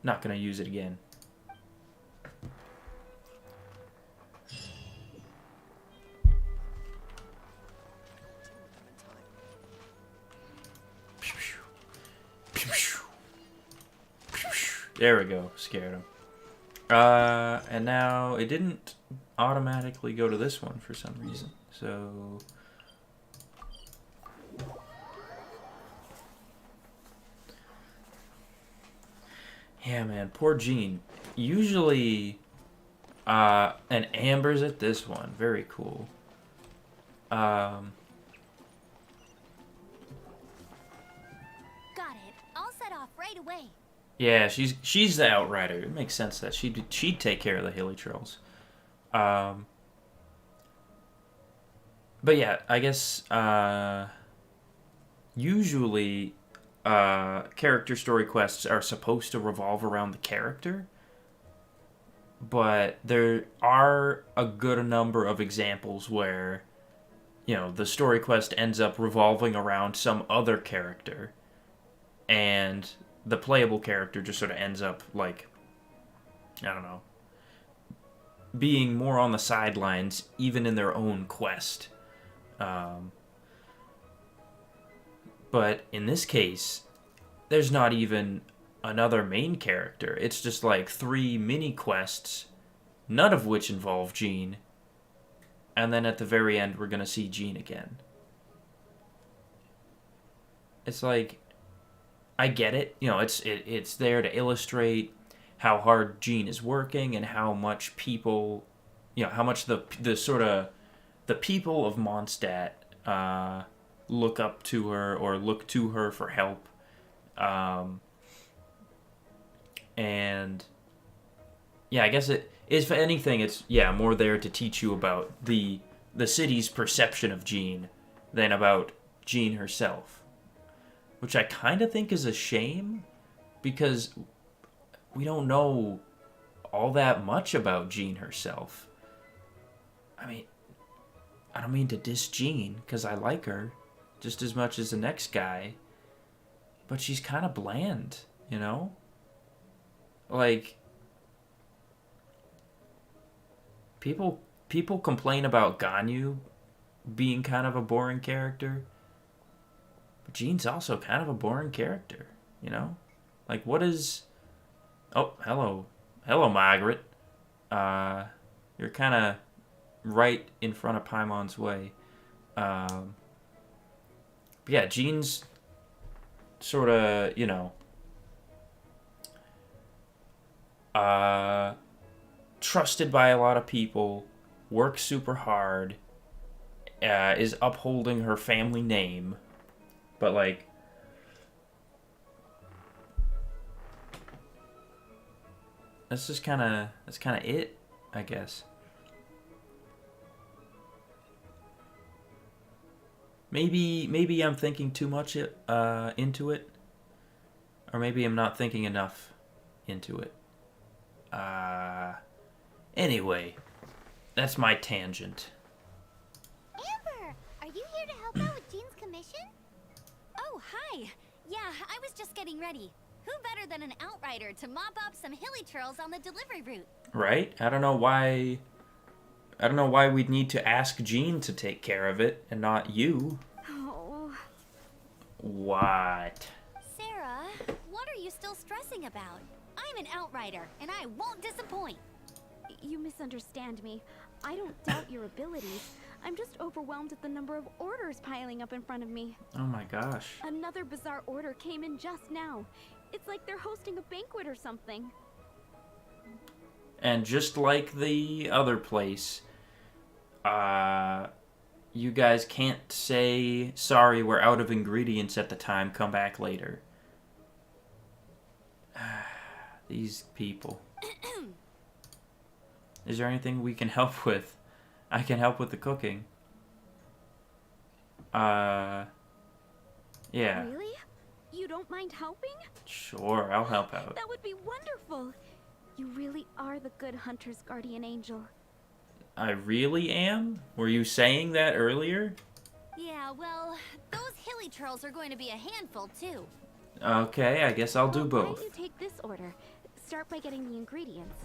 Speaker 1: going to use it again. There we go. Scared him. And now it didn't automatically go to this one for some reason. So... yeah, man, poor Jean. Usually, and Amber's at this one. Very cool.
Speaker 8: Got it. I'll set off right away.
Speaker 1: Yeah, she's the outrider. It makes sense that she'd take care of the hilly trolls. But yeah, I guess usually character story quests are supposed to revolve around the character, but there are a good number of examples where, you know, the story quest ends up revolving around some other character, and the playable character just sort of ends up, like, I don't know, being more on the sidelines, even in their own quest. But in this case, there's not even another main character. It's just like 3 mini quests, none of which involve Jean. And then at the very end, we're gonna see Jean again. It's like, I get it. You know, it's there to illustrate how hard Jean is working and how much people, you know, how much the sort of the people of Mondstadt look up to her or look to her for help. And yeah, I guess it is, if anything, it's more there to teach you about the city's perception of Jean than about Jean herself, which I kind of think is a shame because we don't know all that much about Jean herself. I mean, I don't mean to diss Jean because I like her just as much as the next guy, but she's kind of bland, you know? Like, people complain about Ganyu being kind of a boring character, but Jean's also kind of a boring character, you know? Like, what is... oh, hello, Margaret. You're kind of right in front of Paimon's way. But yeah, Jean's sort of, you know, trusted by a lot of people, works super hard, is upholding her family name, but like, that's kind of it, I guess. Maybe I'm thinking too much into it, or maybe I'm not thinking enough into it. Anyway, that's my tangent.
Speaker 3: Amber, are you here to help out with Jean's commission?
Speaker 8: Oh, hi. Yeah, I was just getting ready. Who better than an outrider to mop up some hilly trolls on the delivery route?
Speaker 1: Right? I don't know why we'd need to ask Jean to take care of it and not you.
Speaker 2: Oh.
Speaker 1: What?
Speaker 8: Sarah, what are you still stressing about? I'm an outrider, and I won't disappoint.
Speaker 2: You misunderstand me. I don't doubt your abilities. I'm just overwhelmed at the number of orders piling up in front of me.
Speaker 1: Oh my gosh.
Speaker 2: Another bizarre order came in just now. It's like they're hosting a banquet or something.
Speaker 1: And just like the other place, you guys can't say, sorry, we're out of ingredients at the time, come back later. These people. Is there anything we can help with? I can help with the cooking. Yeah.
Speaker 2: Really? You don't mind helping?
Speaker 1: Sure, I'll help out.
Speaker 2: That would be wonderful. You really are the good hunter's guardian angel.
Speaker 1: I really am? Were you saying that earlier?
Speaker 8: Yeah, well, those hilly trolls are going to be a handful, too.
Speaker 1: Okay, I guess I'll do
Speaker 2: Why
Speaker 1: both.
Speaker 2: don't you take this order? Start by getting the ingredients.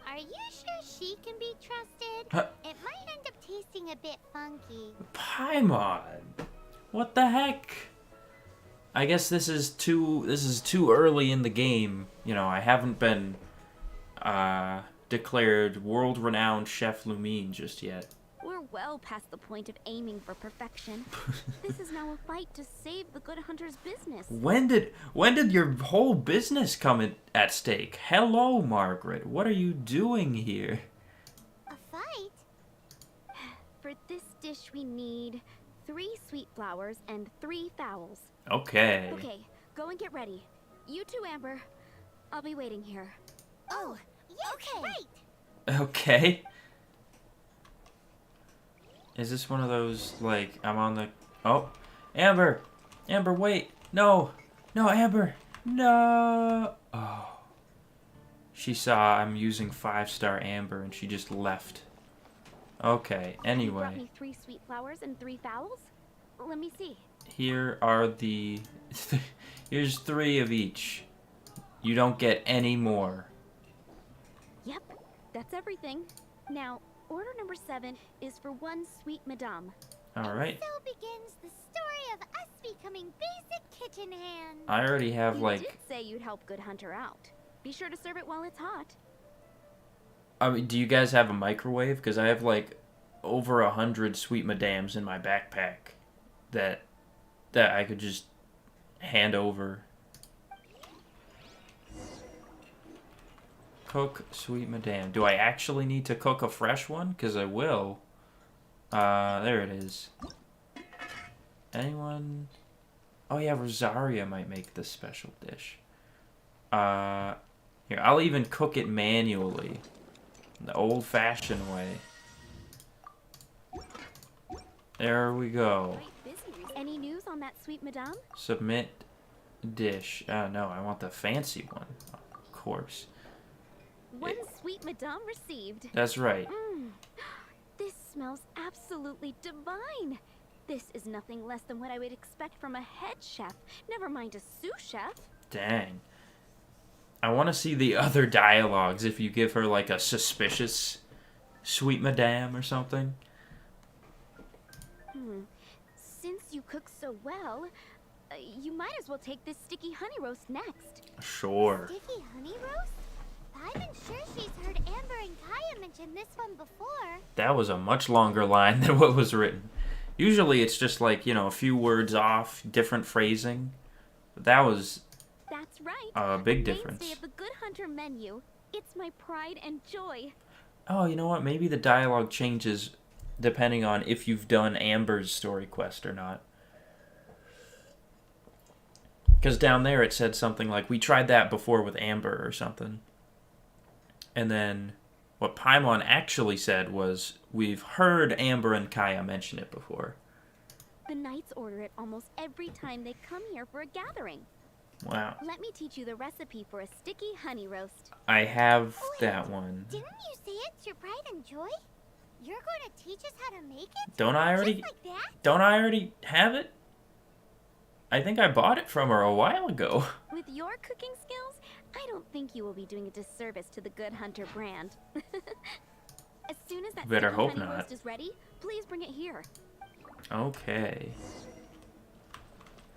Speaker 3: Are you sure she can be trusted?
Speaker 1: Huh.
Speaker 3: It might end up tasting a bit funky.
Speaker 1: Paimon! What the heck? I guess this is too early in the game. You know, I haven't been declared world-renowned Chef Lumine just yet.
Speaker 2: We're well past the point of aiming for perfection. This is now a fight to save the Good Hunter's business.
Speaker 1: When did your whole business come at stake? Hello, Margaret. What are you doing here?
Speaker 3: A fight?
Speaker 2: For this dish we need 3 sweet flowers and 3 fowls.
Speaker 1: Okay.
Speaker 2: Okay, go and get ready. You too, Amber. I'll be waiting here.
Speaker 3: Oh, yes,
Speaker 5: okay.
Speaker 3: right.
Speaker 1: Okay. Is this one of those, like, I'm on the... Oh, Amber! Amber, wait! No! No, Amber! No! Oh. She saw I'm using 5-star Amber and she just left. Okay,
Speaker 2: You brought
Speaker 1: anyway.
Speaker 2: me 3 sweet flowers and 3 fowls? Let me see.
Speaker 1: Here are the... Here's 3 of each. You don't get any more.
Speaker 2: Yep, that's everything. Now, order number 7 is for 1 sweet madame.
Speaker 1: Alright.
Speaker 3: So begins the story of us becoming basic kitchen hands.
Speaker 1: I already have,
Speaker 2: You
Speaker 1: like...
Speaker 2: did say you'd help Good Hunter out. Be sure to serve it while it's hot.
Speaker 1: I mean, do you guys have a microwave? Because I have, like, over 100 sweet madames in my backpack that I could just hand over. Cook sweet madame. Do I actually need to cook a fresh one? Because I will. There it is. Anyone? Oh yeah, Rosaria might make this special dish. Here, I'll even cook it manually. The old-fashioned way. There we go.
Speaker 2: Quite busy. Any news on that sweet madame?
Speaker 1: Submit dish. No, I want the fancy one. Of course.
Speaker 2: 1 sweet madame received.
Speaker 1: That's right.
Speaker 2: This smells absolutely divine. This is nothing less than what I would expect from a head chef, never mind a sous chef.
Speaker 1: Dang. I want to see the other dialogues if you give her like a suspicious sweet madame or something.
Speaker 2: Since you cook so well, you might as well take this sticky honey roast next.
Speaker 1: Sure.
Speaker 3: Sticky honey roast? I've been sure she's heard Amber and Kaya mention this one before.
Speaker 1: That was a much longer line than what was written. Usually it's just like, you know, a few words off, different phrasing. But that was
Speaker 2: That's right.
Speaker 1: a big
Speaker 2: the
Speaker 1: difference.
Speaker 2: mainstay of the Good Hunter menu. It's my pride and joy.
Speaker 1: Oh, you know what? Maybe the dialogue changes depending on if you've done Amber's story quest or not. Because down there it said something like, we tried that before with Amber or something. And then what Paimon actually said was, we've heard Amber and Kaya mention it before.
Speaker 2: The knights order it almost every time they come here for a gathering.
Speaker 1: Wow.
Speaker 2: Let me teach you the recipe for a sticky honey roast.
Speaker 1: I have that one.
Speaker 3: Didn't you say it's your pride and joy? You're going to teach us how to make it?
Speaker 1: Don't I already...
Speaker 3: Just like that?
Speaker 1: Don't I already have it? I think I bought it from her a while ago.
Speaker 2: With your cooking skills, I don't think you will be doing a disservice to the Good Hunter brand. As soon as that
Speaker 1: Better
Speaker 2: sticky
Speaker 1: hope
Speaker 2: honey
Speaker 1: not.
Speaker 2: roast is ready, please bring it here.
Speaker 1: Okay.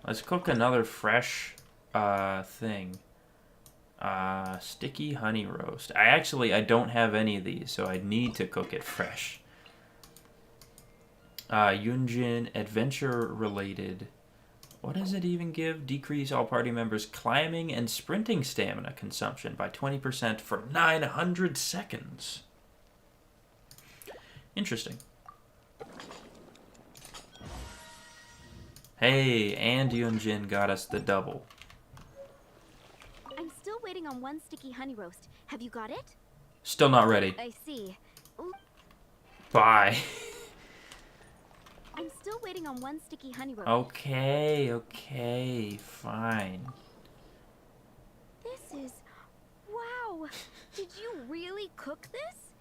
Speaker 1: Let's cook another fresh thing. Sticky honey roast. I don't have any of these, so I need to cook it fresh. Yunjin, adventure related. What does it even give? Decrease all party members' climbing and sprinting stamina consumption by 20% for 900 seconds. Interesting. Hey, and Yunjin got us the double.
Speaker 2: I'm still waiting on 1 sticky honey roast. Have you got it?
Speaker 1: Still not ready.
Speaker 2: I see. Ooh,
Speaker 1: Bye.
Speaker 2: I'm still waiting on 1 sticky honey roast.
Speaker 1: Okay, fine.
Speaker 2: This is... Wow! Did you really cook this?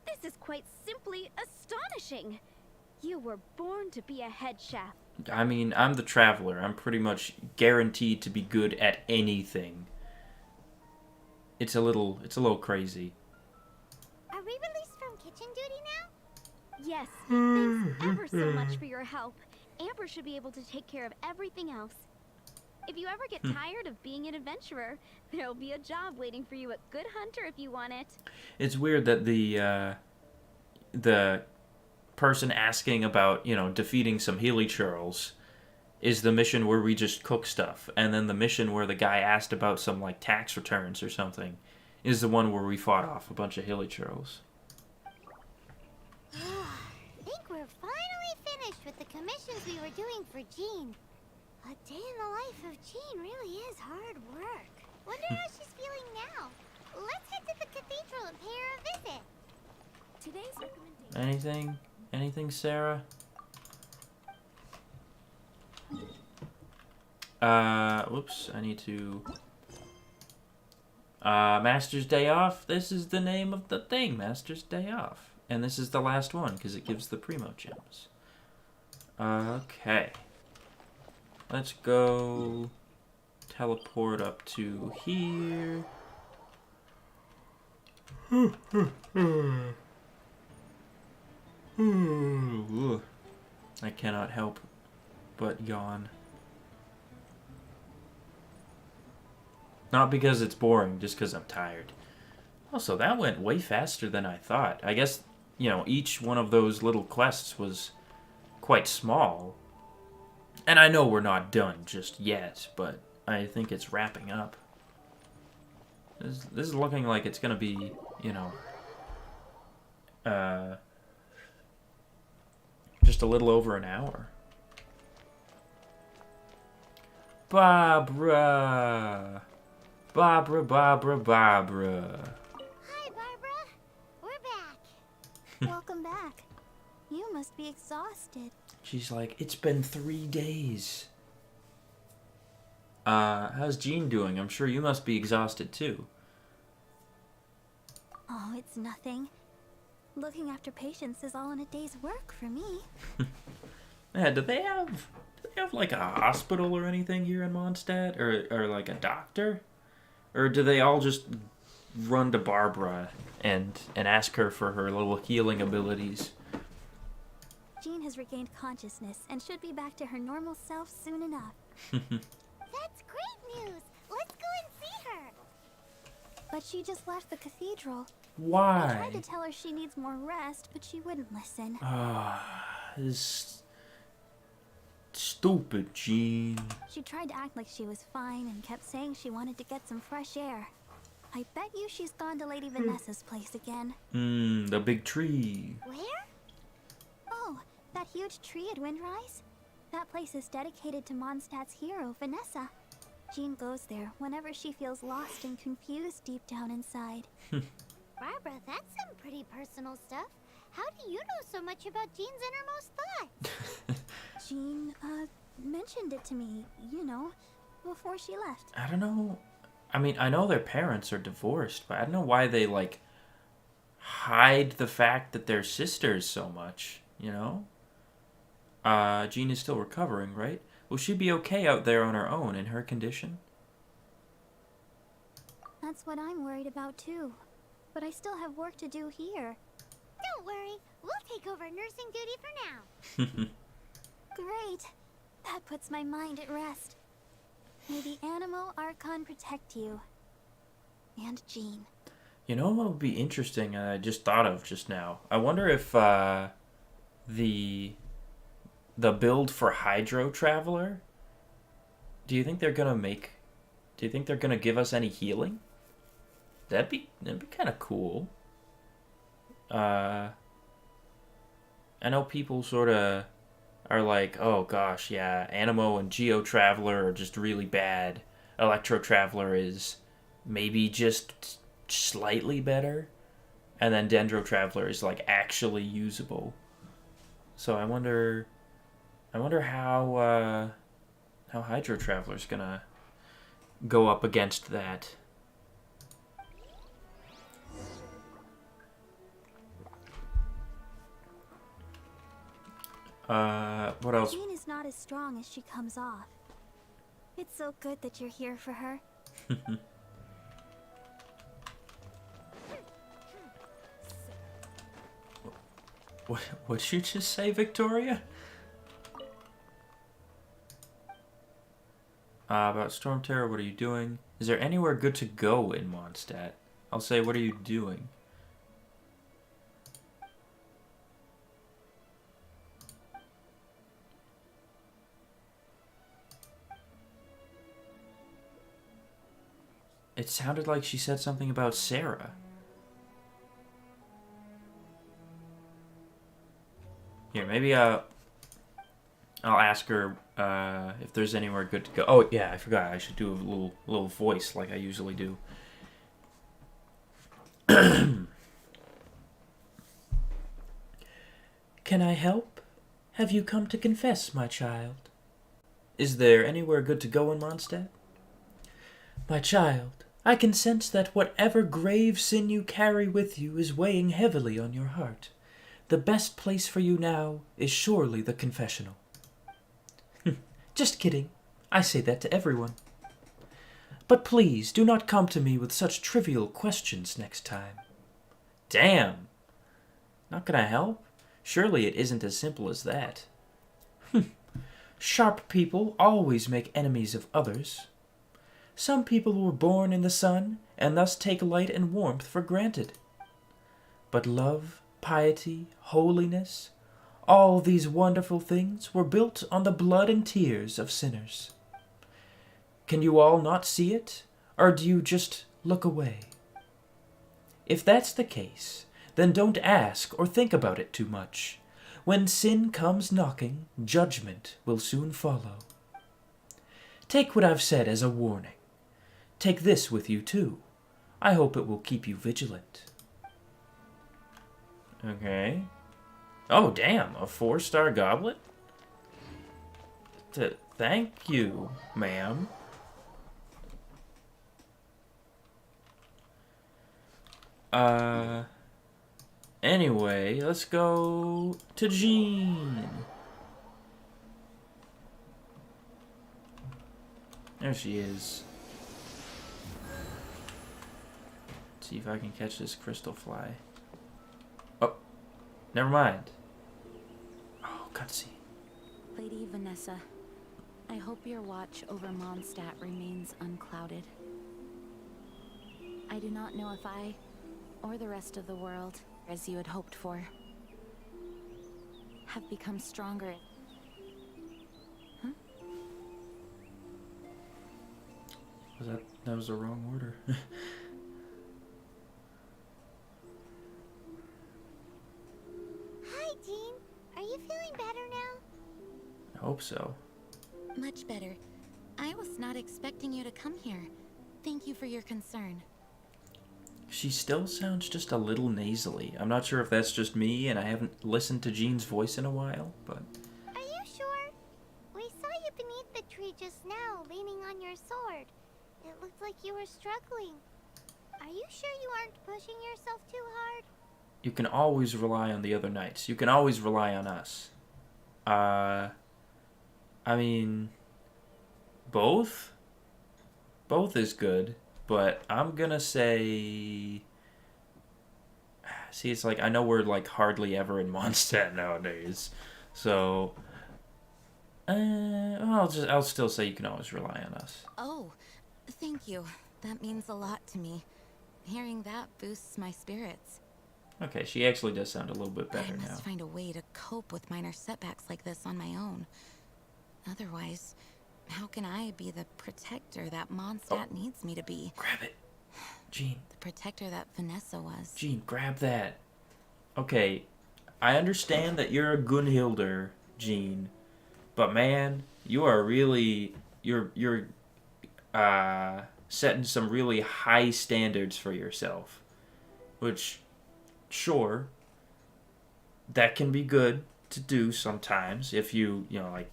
Speaker 2: This is quite simply astonishing. You were born to be a head chef.
Speaker 1: I mean, I'm the traveler. I'm pretty much guaranteed to be good at anything. It's a little crazy.
Speaker 3: Are we released from kitchen duty now?
Speaker 2: Yes, thanks ever so much for your help. Amber should be able to take care of everything else. If you ever get tired of being an adventurer, there'll be a job waiting for you at Good Hunter if you want it.
Speaker 1: It's weird that the person asking about, you know, defeating some Healy churls is the mission where we just cook stuff, and then the mission where the guy asked about some like tax returns or something is the one where we fought off a bunch of Healy churls.
Speaker 3: I think we're finally finished with the commissions we were doing for Jean. A day in the life of Jean really is hard work. Wonder how she's feeling now. Let's head to the cathedral and pay her a visit.
Speaker 8: Today's recommendation.
Speaker 1: Anything, Sarah? Whoops, I need to... Master's Day Off. This is the name of the thing, Master's Day Off. And this is the last one, because it gives the Primo Gems. Okay. Let's go teleport up to here. I cannot help but yawn. Not because it's boring, just because I'm tired. Also, that went way faster than I thought. I guess, you know, each one of those little quests was quite small. And I know we're not done just yet, but I think it's wrapping up. This is looking like it's going to be, you know, just a little over an hour. Barbara! Barbara.
Speaker 3: Hi, Barbara. We're back.
Speaker 6: Welcome back. You must be exhausted.
Speaker 1: She's like, it's been 3 days. How's Jean doing? I'm sure you must be exhausted too.
Speaker 6: Oh, it's nothing. Looking after patients is all in a day's work for me.
Speaker 1: Yeah, do they have like a hospital or anything here in Mondstadt? Or like a doctor? Or do they all just run to Barbara and ask her for her little healing abilities?
Speaker 6: Jean has regained consciousness and should be back to her normal self soon enough.
Speaker 3: That's great news. Let's go and see her.
Speaker 6: But she just left the cathedral. I
Speaker 1: Why?
Speaker 6: tried to tell her she needs more rest, but she wouldn't listen.
Speaker 1: This stupid Jean.
Speaker 6: She tried to act like she was fine and kept saying she wanted to get some fresh air. I bet you she's gone to Lady Vanessa's place again.
Speaker 1: The big tree.
Speaker 3: Where?
Speaker 6: Oh, that huge tree at Windrise? That place is dedicated to Mondstadt's hero, Vanessa. Jean goes there whenever she feels lost and confused deep down inside.
Speaker 3: Barbara, that's some pretty personal stuff. How do you know so much about Jean's innermost thoughts?
Speaker 6: Jean, mentioned it to me, you know, before she left.
Speaker 1: I don't know. I mean, I know their parents are divorced, but I don't know why they, like, hide the fact that they're sisters so much, you know? Jean is still recovering, right? Will she be okay out there on her own in her condition?
Speaker 6: That's what I'm worried about, too. But I still have work to do here.
Speaker 3: Don't worry, we'll take over nursing duty for now.
Speaker 6: Great. That puts my mind at rest. May the Animo Archon protect you. And Jean.
Speaker 1: You know what would be interesting, I just thought of just now? I wonder if the build for Hydro Traveler, do you think they're gonna give us any healing? That'd be kind of cool. I know people sort of are like, oh gosh, yeah, Animo and Geo Traveler are just really bad. Electro Traveler is maybe just slightly better. And then Dendro Traveler is like actually usable. So I wonder how Hydro Traveler's gonna go up against that. What else?
Speaker 6: Jean is not as strong as she comes off. It's so good that you're here for her.
Speaker 1: What'd you just say, Victoria? About Storm Terror, what are you doing? Is there anywhere good to go in Mondstadt? I'll say, what are you doing? It sounded like she said something about Sarah. Here, maybe I'll ask her if there's anywhere good to go. Oh yeah, I forgot. I should do a little voice like I usually do. Can I help? Have you come to confess, my child? Is there anywhere good to go in Mondstadt? My child, I can sense that whatever grave sin you carry with you is weighing heavily on your heart. The best place for you now is surely the confessional. Just kidding. I say that to everyone. But please, do not come to me with such trivial questions next time. Damn. Not gonna help? Surely it isn't as simple as that. Sharp people always make enemies of others. Some people were born in the sun, and thus take light and warmth for granted. But love, piety, holiness, all these wonderful things were built on the blood and tears of sinners. Can you all not see it, or do you just look away? If that's the case, then don't ask or think about it too much. When sin comes knocking, judgment will soon follow. Take what I've said as a warning. Take this with you too. I hope it will keep you vigilant. Okay. Oh, damn. A 4-star goblet? Thank you, ma'am. Anyway, let's go to Jean. There she is. Let's see if I can catch this crystal fly. Oh, never mind. Oh, cutscene.
Speaker 5: Lady Vanessa, I hope your watch over Mondstadt remains unclouded. I do not know if I, or the rest of the world, as you had hoped for, have become stronger. Huh?
Speaker 1: That was the wrong order.
Speaker 3: Hi, Jean. Are you feeling better now?
Speaker 1: I hope so.
Speaker 5: Much better. I was not expecting you to come here. Thank you for your concern.
Speaker 1: She still sounds just a little nasally. I'm not sure if that's just me and I haven't listened to Jean's voice in a while, but...
Speaker 3: Are you sure? We saw you beneath the tree just now, leaning on your sword. It looked like you were struggling. Are you sure you aren't pushing yourself too hard?
Speaker 1: You can always rely on the other knights. You can always rely on us. I mean... Both? Both is good. But I'm gonna say... See, it's like, I know we're like hardly ever in Mondstadt nowadays. So... I'll still say you can always rely on us.
Speaker 5: Oh, thank you. That means a lot to me. Hearing that boosts my spirits.
Speaker 1: Okay, she actually does sound a little bit better
Speaker 5: I
Speaker 1: now.
Speaker 5: must find a way to cope with minor setbacks like this on my own. Otherwise... how can I be the protector that Mondstadt needs me to be?
Speaker 1: Grab it. Jean.
Speaker 5: The protector that Vanessa was.
Speaker 1: Jean, grab that. Okay, I understand that you're a Gunhilder, Jean. But man, you are really... You're setting some really high standards for yourself. Which, sure, that can be good to do sometimes if you know, like...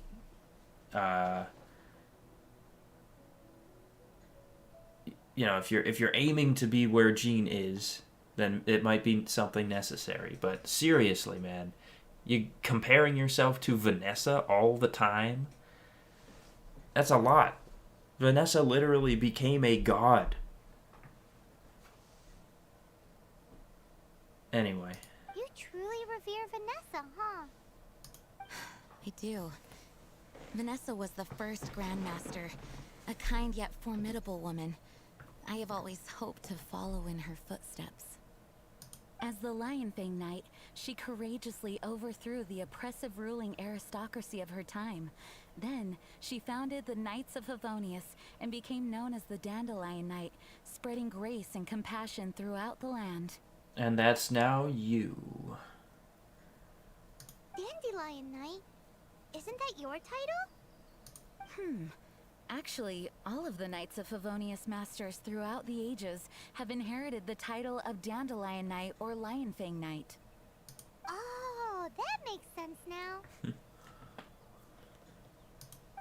Speaker 1: you know, if you're aiming to be where Jean is, then it might be something necessary. But seriously, man, you comparing yourself to Vanessa all the time, that's a lot. Vanessa literally became a god. Anyway.
Speaker 3: You truly revere Vanessa, huh?
Speaker 5: I do. Vanessa was the first Grandmaster, A kind yet formidable woman. I have always hoped to follow in her footsteps. As the Lionfang Knight, she courageously overthrew the oppressive ruling aristocracy of her time. Then, she founded the Knights of Favonius and became known as the Dandelion Knight, spreading grace and compassion throughout the land.
Speaker 1: And that's now you.
Speaker 3: Dandelion Knight? Isn't that your title?
Speaker 5: Actually, all of the Knights of Favonius Masters throughout the ages have inherited the title of Dandelion Knight or Lionfang Knight.
Speaker 3: Oh, that makes sense now.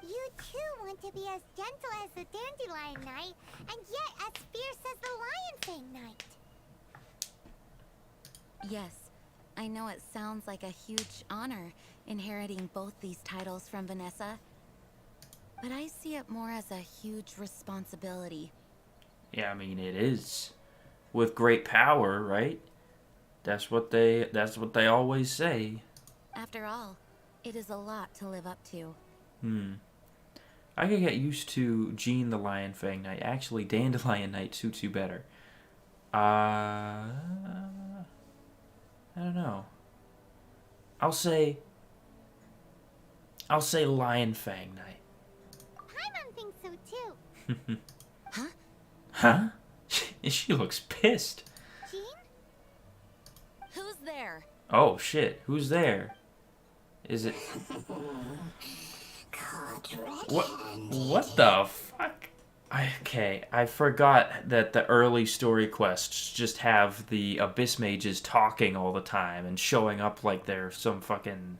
Speaker 3: You too want to be as gentle as the Dandelion Knight, and yet as fierce as the Lionfang Knight.
Speaker 5: Yes, I know it sounds like a huge honor inheriting both these titles from Vanessa, but I see it more as a huge responsibility.
Speaker 1: Yeah, I mean it is. With great power, right? That's what they always say.
Speaker 5: After all, it is a lot to live up to.
Speaker 1: I could get used to Jean the Lionfang Knight. Actually, Dandelion Knight suits you better. I don't know. I'll say Lionfang Knight.
Speaker 3: Paimon thinks so too.
Speaker 1: Huh? She looks pissed.
Speaker 3: Jean?
Speaker 5: Who's there?
Speaker 1: Oh shit, who's there? Is it... What the fuck? I forgot that the early story quests just have the Abyss Mages talking all the time and showing up like they're some fucking,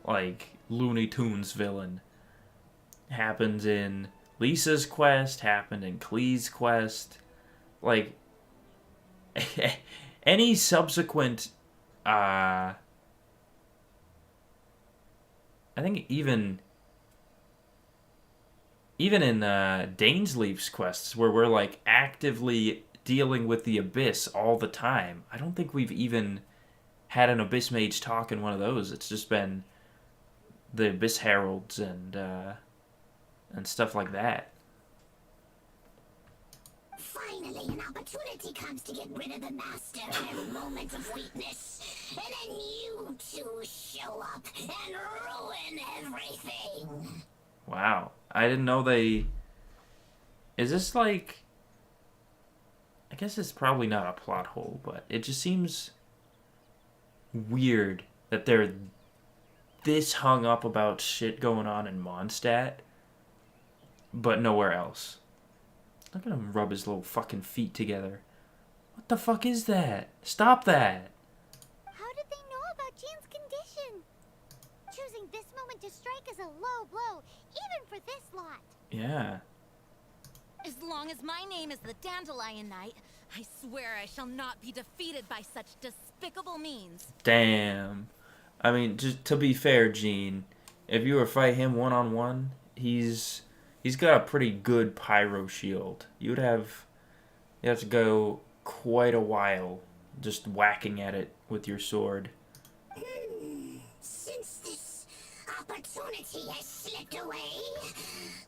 Speaker 1: like, Looney Tunes villain. Happens in Lisa's quest, happened in Klee's quest. Like, any subsequent, I think even in Dainsleif's quests, where we're like actively dealing with the Abyss all the time, I don't think we've even had an Abyss Mage talk in one of those. It's just been the Abyss Heralds and stuff like that.
Speaker 11: Finally, an opportunity comes to get rid of the Master in a moment of weakness, and then you two show up and ruin everything.
Speaker 1: Wow. I didn't know they... Is this like... I guess it's probably not a plot hole, but it just seems weird that they're this hung up about shit going on in Mondstadt, but nowhere else. Look at him rub his little fucking feet together. What the fuck is that? Stop that!
Speaker 3: How did they know about Jean's condition? Choosing this moment to strike is a low blow, even for this lot.
Speaker 1: Yeah.
Speaker 5: As long as my name is the Dandelion Knight, I swear I shall not be defeated by such despicable means.
Speaker 1: Damn. I mean, just to be fair, Jean, if you were to fight him one-on-one, he's got a pretty good pyro shield. You have to go quite a while just whacking at it with your sword.
Speaker 11: Since this opportunity has slipped away,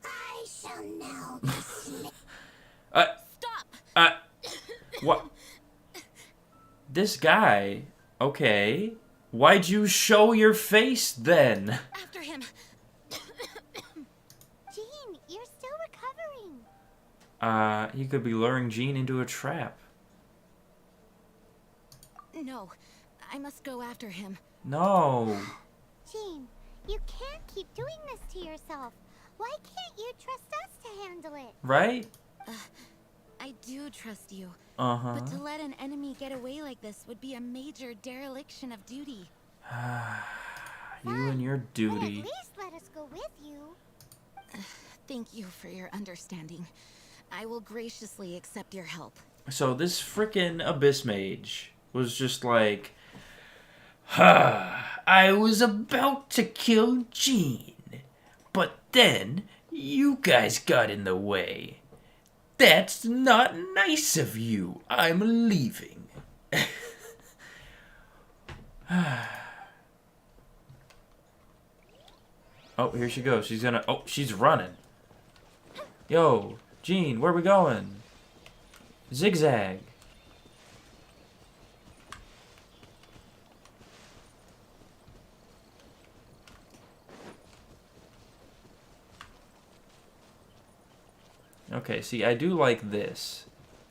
Speaker 11: I shall now be
Speaker 5: Stop!
Speaker 1: What? This guy? Okay. Why'd you show your face then?
Speaker 5: After him!
Speaker 3: Jean, you're still recovering.
Speaker 1: He could be luring Jean into a trap.
Speaker 5: No, I must go after him.
Speaker 1: No.
Speaker 3: Jean, you can't keep doing this to yourself. Why can't you trust us to handle it?
Speaker 1: Right?
Speaker 5: I do trust you.
Speaker 1: Uh-huh.
Speaker 5: But to let an enemy get away like this would be a major dereliction of duty.
Speaker 1: You and your
Speaker 3: But at
Speaker 1: duty.
Speaker 3: least let us go with you.
Speaker 5: Thank you for your understanding. I will graciously accept your help.
Speaker 1: So this frickin' Abyss Mage was just like, I was about to kill Jean, but then you guys got in the way. That's not nice of you. I'm leaving. Oh, here she goes. She's gonna... Oh, she's running. Yo, Jean, where we going? Zigzag. Okay, see, I do like this.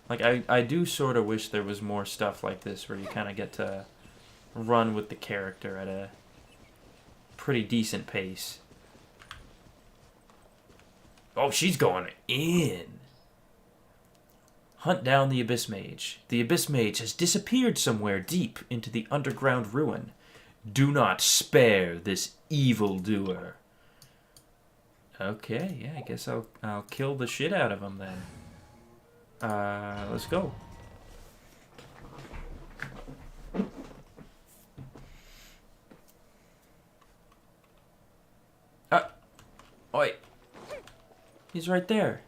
Speaker 1: Like, I do sort of wish there was more stuff like this where you kind of get to run with the character at a pretty decent pace. Oh, she's going in. Hunt down the Abyss Mage. The Abyss Mage has disappeared somewhere deep into the underground ruin. Do not spare this evildoer. Okay, yeah, I guess I'll kill the shit out of him then. Let's go. Wait. He's right there.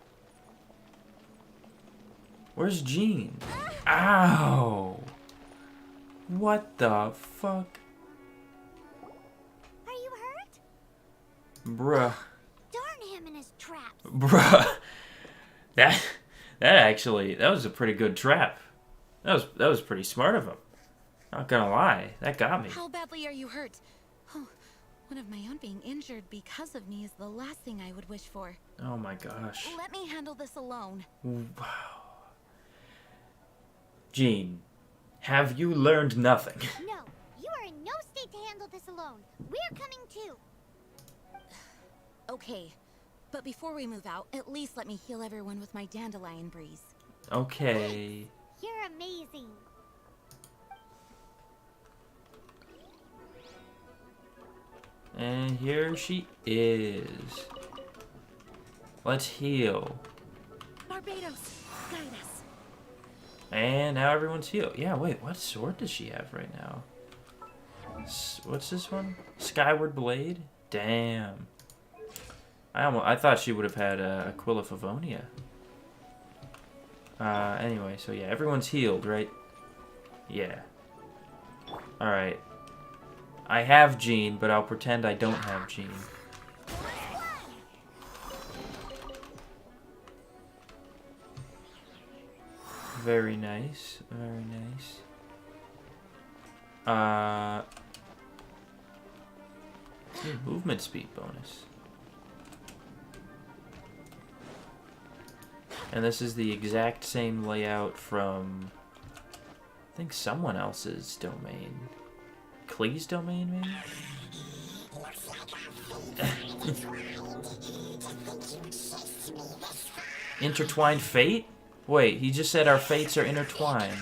Speaker 1: Where's Jean? Ow! What the fuck?
Speaker 3: Are you hurt?
Speaker 1: Bruh.
Speaker 3: Darn him and his traps.
Speaker 1: Bruh. That was a pretty good trap. That was pretty smart of him. Not gonna lie, that got me.
Speaker 5: How badly are you hurt? Oh, one of my own being injured because of me is the last thing I would wish for.
Speaker 1: Oh my gosh.
Speaker 5: Let me handle this alone.
Speaker 1: Wow. Jean, have you learned nothing?
Speaker 3: No, you are in no state to handle this alone. We're coming too.
Speaker 5: Okay, but before we move out, at least let me heal everyone with my dandelion breeze.
Speaker 1: Okay.
Speaker 3: You're amazing.
Speaker 1: And here she is. Let's heal.
Speaker 5: Barbados, guide us.
Speaker 1: And now everyone's healed. Yeah, wait, what sword does she have right now? What's this one? Skyward Blade? Damn. I thought she would have had Aquila Favonia. Anyway, so yeah, everyone's healed, right? Yeah. Alright. I have Jean, but I'll pretend I don't have Jean. Very nice, very nice. Movement speed bonus. And this is the exact same layout from, I think, someone else's domain. Klee's domain, maybe? Intertwined fate? Wait, he just said our fates are intertwined.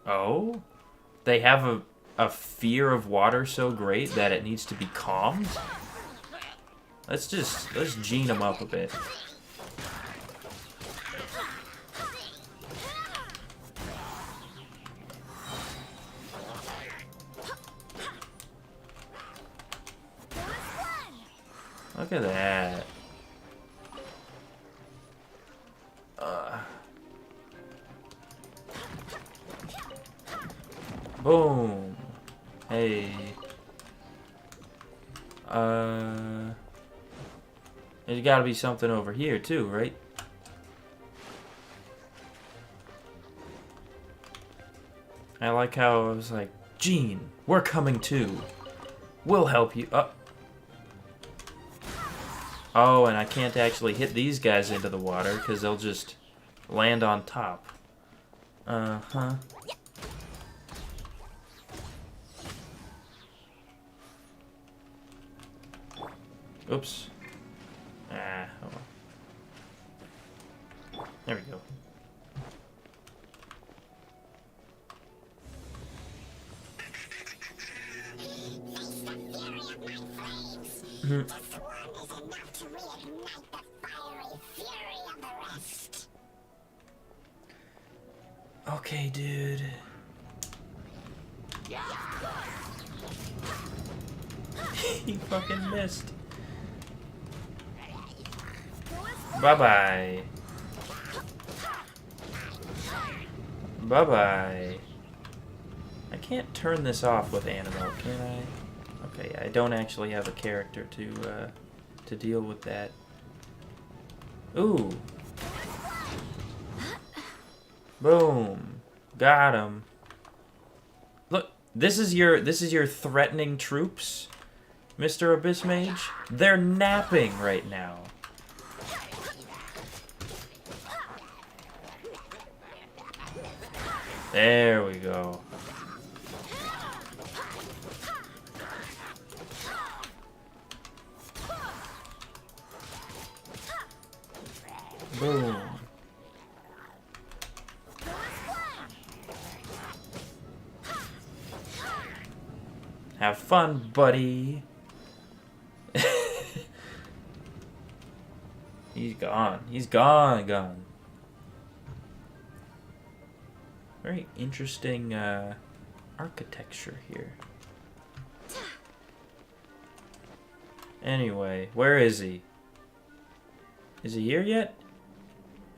Speaker 1: Oh? They have a fear of water so great that it needs to be calmed? Let's gene them up a bit. Look at that. Boom. Hey. There's gotta be something over here too, right? I like how I was like, Jean, we're coming too. We'll help you. Oh, and I can't actually hit these guys into the water because they'll just land on top. Uh-huh. Oops. Oh well. There we go. Okay, dude. He fucking missed. Bye-bye. Bye-bye. I can't turn this off with Animal, can I? Okay, I don't actually have a character to deal with that. Ooh. Boom. Got him. Look, this is your threatening troops, Mr. Abyss Mage. They're napping right now. There we go. Boom. Have fun, buddy. He's gone. He's gone. Very interesting architecture here. Anyway, where is he? Is he here yet?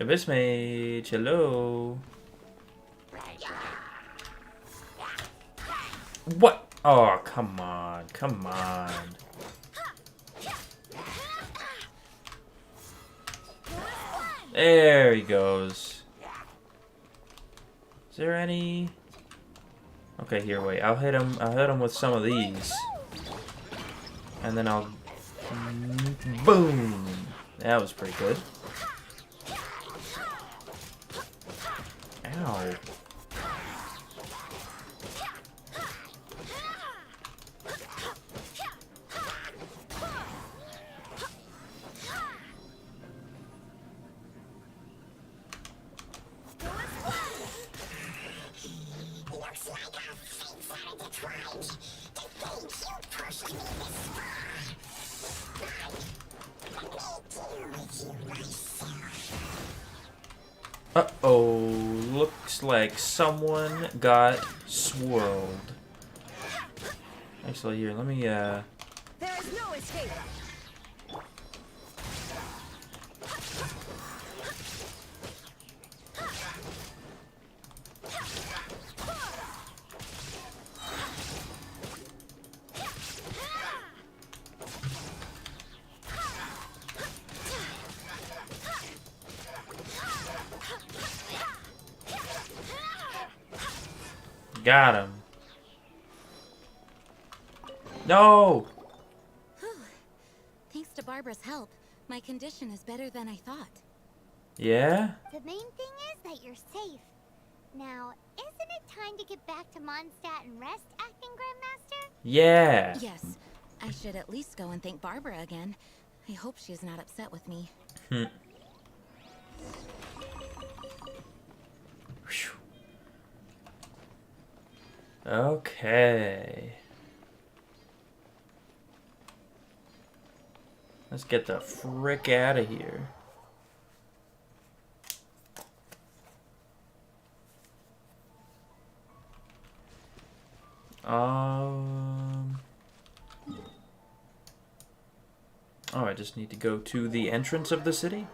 Speaker 1: Abyss Mage, hello. What? Oh, come on. Come on. There he goes. Is there any? Okay, here, wait. I'll hit him with some of these. And then I'll boom. That was pretty good. Ow.
Speaker 11: Looks like our fates are intertwined. To think you pushed me this far. I may deal with you myself.
Speaker 1: Uh-oh. Looks like someone got swirled. Actually, here, let me,
Speaker 8: There is no escape.
Speaker 1: got him. No!
Speaker 5: Thanks to Barbara's help, my condition is better than I thought.
Speaker 1: Yeah?
Speaker 3: The main thing is that you're safe. Now, isn't it time to get back to Mondstadt and rest, Acting Grandmaster?
Speaker 1: Yeah.
Speaker 5: Yes, I should at least go and thank Barbara again. I hope she's not upset with me.
Speaker 1: Phew. Okay. Let's get the frick out of here. Oh, I just need to go to the entrance of the city?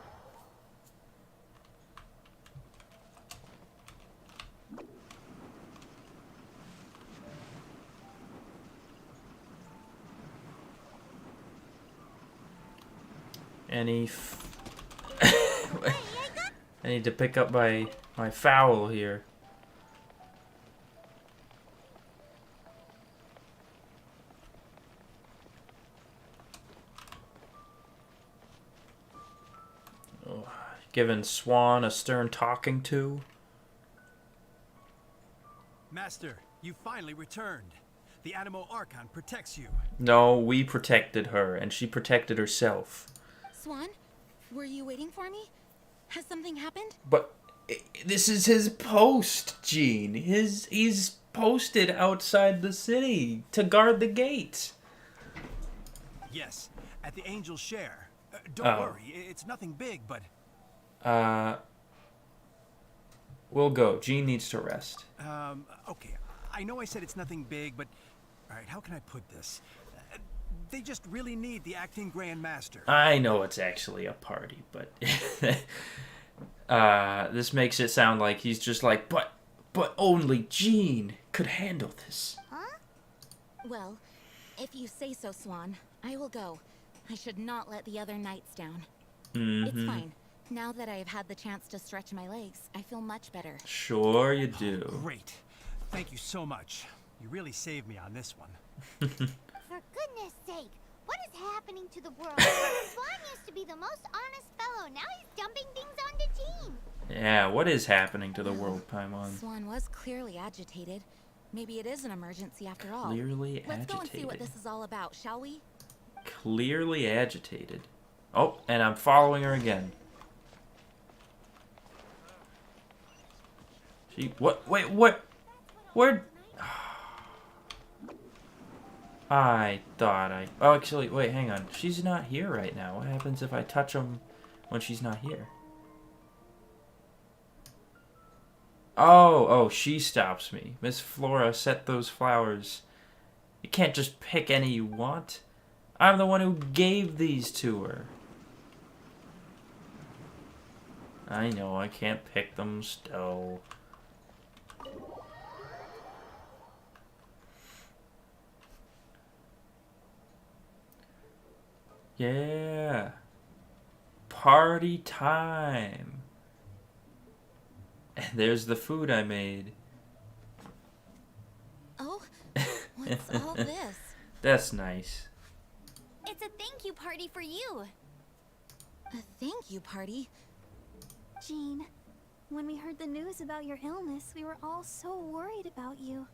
Speaker 1: I need to pick up my fowl here. Oh, giving Swan a stern talking to.
Speaker 10: Master, you finally returned. The Animo Archon protects you.
Speaker 1: No, we protected her, and she protected herself.
Speaker 5: Swan, were you waiting for me? Has something happened?
Speaker 1: But this is his post, Gene. He's posted outside the city to guard the gate.
Speaker 10: Yes, at the Angel's Share. Don't worry, it's nothing big, but...
Speaker 1: We'll go. Gene needs to rest.
Speaker 10: Okay. I know I said it's nothing big, but... Alright, how can I put this? They just really need the Acting Grand Master.
Speaker 1: I know it's actually a party, but... this makes it sound like he's just like, but But only Jean could handle this.
Speaker 3: Huh?
Speaker 5: Well, if you say so, Swan, I will go. I should not let the other knights down. It's fine. Now that I have had the chance to stretch my legs, I feel much better.
Speaker 1: Sure you do.
Speaker 10: Great. Thank you so much. You really saved me on this one.
Speaker 3: For goodness sake, what is happening to the world? Swan used to be the most honest fellow. Now he's dumping things onto Jean.
Speaker 1: Yeah, what is happening to the world, Paimon?
Speaker 5: Swan was clearly agitated. Maybe it is an emergency after all.
Speaker 1: Clearly
Speaker 5: Let's go and see what
Speaker 1: agitated.
Speaker 5: this is all about, shall we?
Speaker 1: Clearly agitated. Oh, and I'm following her again. She, what? Wait, what? Where? I thought I... Oh, actually, wait, hang on. She's not here right now. What happens if I touch them when she's not here? Oh, she stops me. Miss Flora, set those flowers. You can't just pick any you want. I'm the one who gave these to her. I know, I can't pick them still. Yeah. Party time. And there's the food I made.
Speaker 5: Oh, what's all this?
Speaker 1: That's nice.
Speaker 2: It's a thank you party for you.
Speaker 5: A thank you party?
Speaker 6: Jean, when we heard the news about your illness, we were all so worried about you.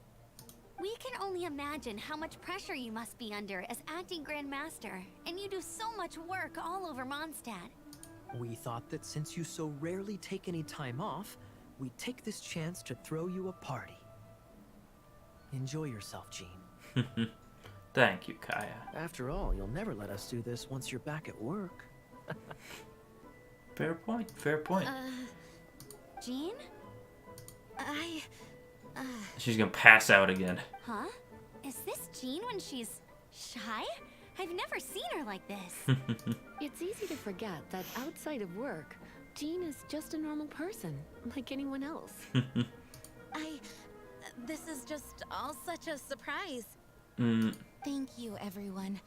Speaker 2: We can only imagine how much pressure you must be under as acting Grand Master, and you do so much work all over Mondstadt.
Speaker 7: We thought that since you so rarely take any time off, we'd take this chance to throw you a party. Enjoy yourself, Jean.
Speaker 1: Thank you, Kaya.
Speaker 7: After all, you'll never let us do this once you're back at work.
Speaker 1: Fair point, fair point.
Speaker 2: Jean?
Speaker 1: She's gonna pass out again.
Speaker 2: Huh? Is this Jean when she's shy? I've never seen her like this.
Speaker 9: It's easy to forget that outside of work, Jean is just a normal person, like anyone else.
Speaker 5: This is just all such a surprise. Thank you, everyone.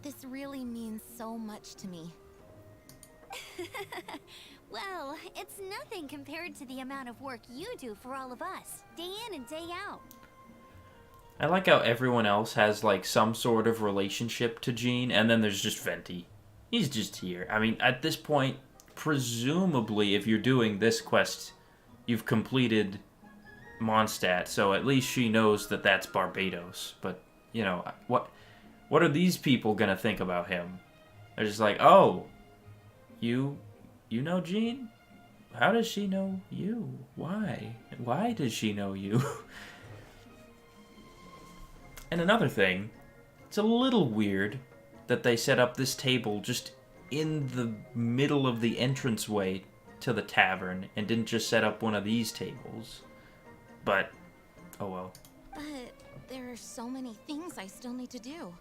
Speaker 5: This really means so much to me.
Speaker 2: Well, it's nothing compared to the amount of work you do for all of us, day in and day out.
Speaker 1: I like how everyone else has, like, some sort of relationship to Jean, and then there's just Venti. He's just here. I mean, at this point, presumably, if you're doing this quest, you've completed Mondstadt, so at least she knows that that's Barbados. But, you know, what are these people gonna think about him? They're just like, oh, you know Jean? How does she know you? Why? Why does she know you? And another thing, it's a little weird that they set up this table just in the middle of the entranceway to the tavern and didn't just set up one of these tables. But, oh well.
Speaker 5: But there are so many things I still need to do.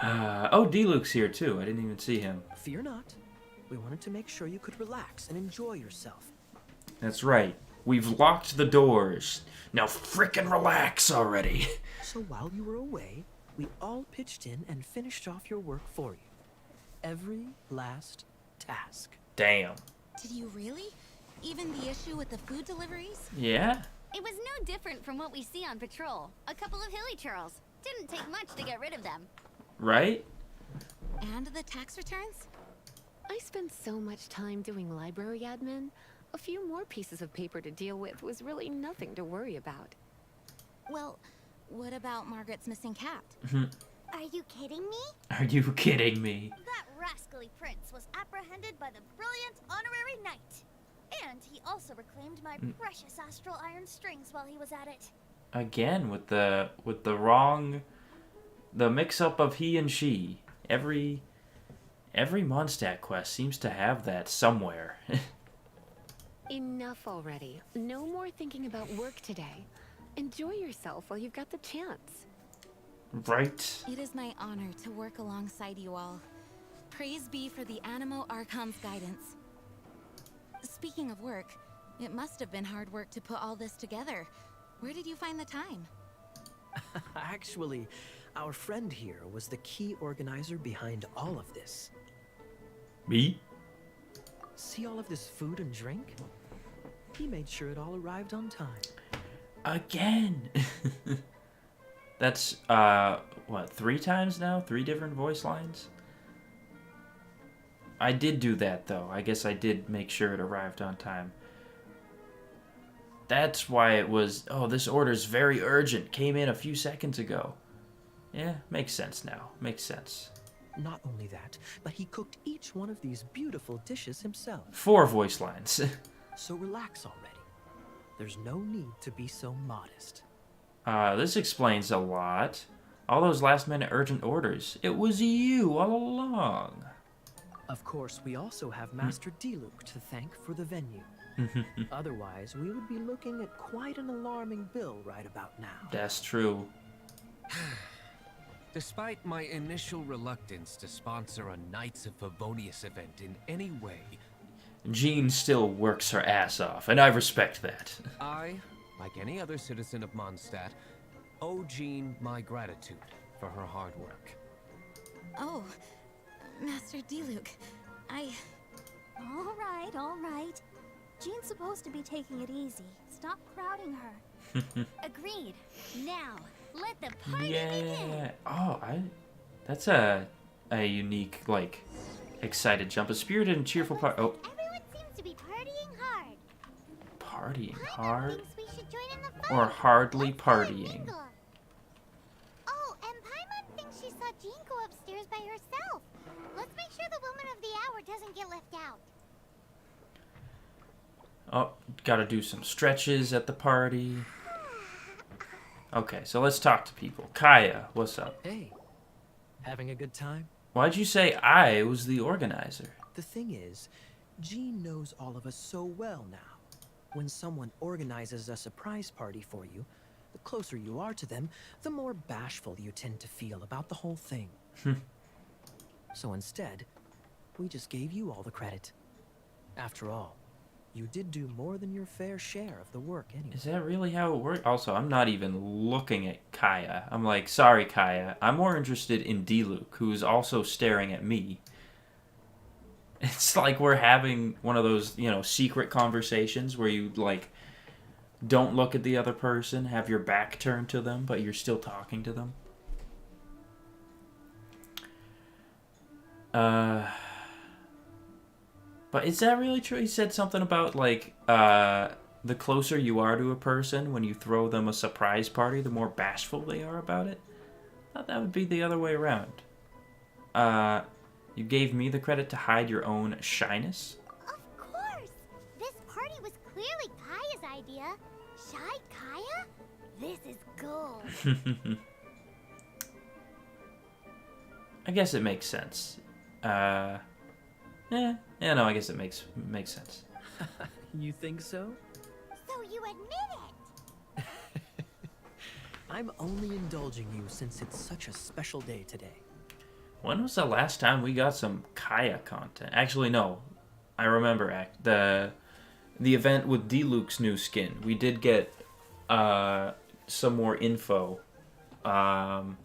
Speaker 1: Oh, D-Luke's here too. I didn't even see him.
Speaker 7: Fear not. We wanted to make sure you could relax and enjoy yourself.
Speaker 1: That's right. We've locked the doors. Now frickin' relax already.
Speaker 7: So while you were away, we all pitched in and finished off your work for you. Every last task.
Speaker 1: Damn.
Speaker 5: Did you really? Even the issue with the food deliveries?
Speaker 1: Yeah?
Speaker 2: It was no different from what we see on patrol. A couple of hilly churls. Didn't take much to get rid of them.
Speaker 1: Right?
Speaker 5: And the tax returns?
Speaker 9: I spent so much time doing library admin. A few more pieces of paper to deal with was really nothing to worry about.
Speaker 5: Well, what about Margaret's missing cat?
Speaker 3: Are you kidding me?
Speaker 1: Are you kidding me?
Speaker 8: That rascally prince was apprehended by the brilliant honorary knight. And he also reclaimed my precious astral iron strings while he was at it.
Speaker 1: Again, with the wrong... The mix-up of he and she. Every Mondstadt quest seems to have that somewhere.
Speaker 9: Enough already. No more thinking about work today. Enjoy yourself while you've got the chance.
Speaker 1: Right?
Speaker 5: It is my honor to work alongside you all. Praise be for the Animo Archon's guidance. Speaking of work, it must have been hard work to put all this together. Where did you find the time?
Speaker 7: Actually, our friend here was the key organizer behind all of this.
Speaker 1: Me?
Speaker 7: See all of this food and drink? He made sure it all arrived on time.
Speaker 1: Again. That's what, 3 times now? 3 different voice lines? I did do that though. I guess I did make sure it arrived on time. That's why it was, oh, this order's very urgent. Came in a few seconds ago. Yeah, makes sense now. Makes sense.
Speaker 7: Not only that, but he cooked each one of these beautiful dishes himself.
Speaker 1: 4 voice lines.
Speaker 7: So relax already. There's no need to be so modest.
Speaker 1: This explains a lot. All those last-minute urgent orders. It was you all along.
Speaker 7: Of course, we also have Master Diluc to thank for the venue. Otherwise, we would be looking at quite an alarming bill right about now.
Speaker 1: That's true.
Speaker 12: Despite my initial reluctance to sponsor a Knights of Favonius event in any way,
Speaker 1: Jean still works her ass off, and I respect that.
Speaker 12: I, like any other citizen of Mondstadt, owe Jean my gratitude for her hard work.
Speaker 5: Oh, Master Diluc,
Speaker 6: All right. Jean's supposed to be taking it easy. Stop crowding her.
Speaker 2: Agreed. Now, let the party begin.
Speaker 1: Yeah. Oh, that's a unique, like, excited jump. A spirited and cheerful part. Oh.
Speaker 3: Everyone seems to be partying hard.
Speaker 1: Partying
Speaker 3: Paimon
Speaker 1: hard?
Speaker 3: thinks we should join in the fun.
Speaker 1: Or hardly
Speaker 3: Let's go and
Speaker 1: partying?
Speaker 3: mingle. Oh, and Paimon thinks she saw Jean go upstairs by herself. Let's make sure the woman of the hour doesn't get left out.
Speaker 1: Oh, gotta do some stretches at the party. Okay, so let's talk to people. Kaya, what's up?
Speaker 7: Hey, having a good time?
Speaker 1: Why'd you say I was the organizer?
Speaker 7: The thing is, Jean knows all of us so well now. When someone organizes a surprise party for you, the closer you are to them, the more bashful you tend to feel about the whole thing. So instead, we just gave you all the credit. After all, you did do more than your fair share of the work anyway.
Speaker 1: Is that really how it works? Also, I'm not even looking at Kaya. I'm like, sorry, Kaya. I'm more interested in Diluc, who is also staring at me. It's like we're having one of those, secret conversations where you, like, don't look at the other person, have your back turned to them, but you're still talking to them. But is that really true? He said something about, like, the closer you are to a person, when you throw them a surprise party, the more bashful they are about it. I thought that would be the other way around. You gave me the credit to hide your own shyness?
Speaker 3: Of course! This party was clearly Kaya's idea. Shy Kaya? This is gold.
Speaker 1: I guess it makes sense. I guess it makes sense.
Speaker 7: You think so?
Speaker 3: So you admit it!
Speaker 7: I'm only indulging you since it's such a special day today.
Speaker 1: When was the last time we got some Kaya content? Actually, no. I remember the event with Diluc's new skin. We did get some more info. That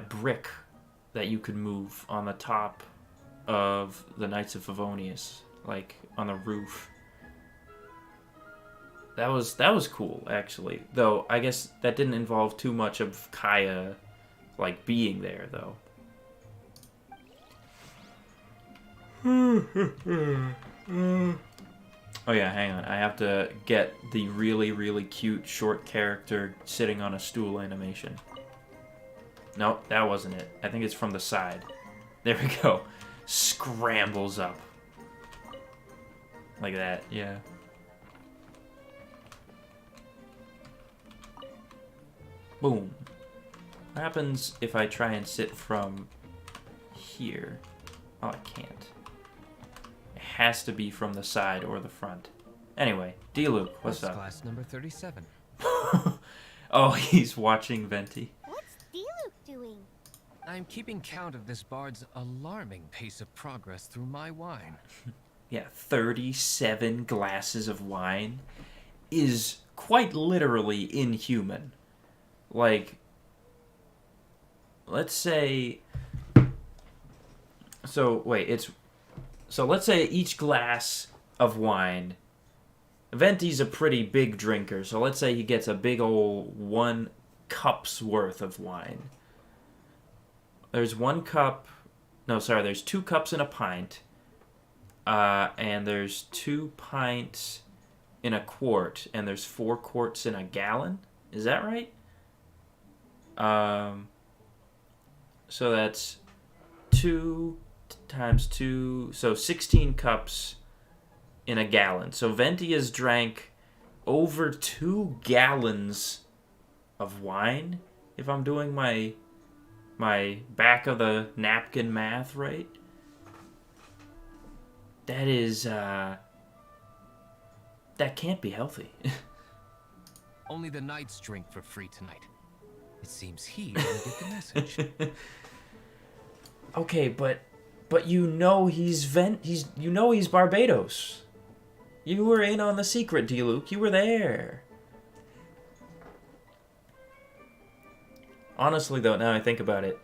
Speaker 1: brick that you could move on the top of the Knights of Favonius, like on the roof. That was cool, actually. Though I guess that didn't involve too much of Kaya, like, being there, though. Oh yeah, hang on. I have to get the really, really cute short character sitting on a stool animation. Nope, that wasn't it. I think it's from the side. There we go. Scrambles up. Like that, yeah. Boom. What happens if I try and sit from here? Oh, I can't. It has to be from the side or the front. Anyway, Diluc, what's up?
Speaker 12: Class number 37.
Speaker 1: Oh, he's watching Venti.
Speaker 3: What's Diluc doing?
Speaker 12: I'm keeping count of this bard's alarming pace of progress through my wine.
Speaker 1: Yeah, 37 glasses of wine is quite literally inhuman. Like, let's say... So, wait, So let's say each glass of wine... Venti's a pretty big drinker, so let's say he gets a big old 1 cup's worth of wine. There's 1 cup... No, sorry, there's 2 cups in a pint. And there's 2 pints in a quart, and there's 4 quarts in a gallon. Is that right? So that's 2 times 2, so 16 cups in a gallon. So Venti has drank over 2 gallons of wine, if I'm doing my back of the napkin math right. That is, that can't be healthy.
Speaker 12: Only the knights drink for free tonight. It seems he didn't get the message.
Speaker 1: Okay, but you know he's Barbados. You were in on the secret, D-Luke. You were there. Honestly, though, now I think about it,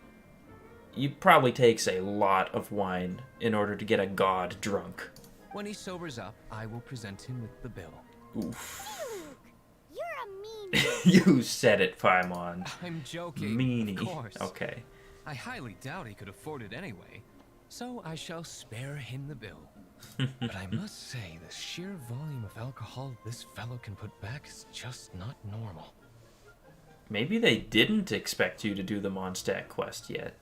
Speaker 1: it probably takes a lot of wine in order to get a god drunk.
Speaker 12: When he sobers up, I will present him with the bill.
Speaker 1: Oof.
Speaker 3: You're a mean.
Speaker 1: You said it, Paimon.
Speaker 12: I'm joking.
Speaker 1: Meanie.
Speaker 12: Of course.
Speaker 1: Okay.
Speaker 12: I highly doubt he could afford it anyway, so I shall spare him the bill. But I must say, the sheer volume of alcohol this fellow can put back is just not normal.
Speaker 1: Maybe they didn't expect you to do the Mondstadt quest yet.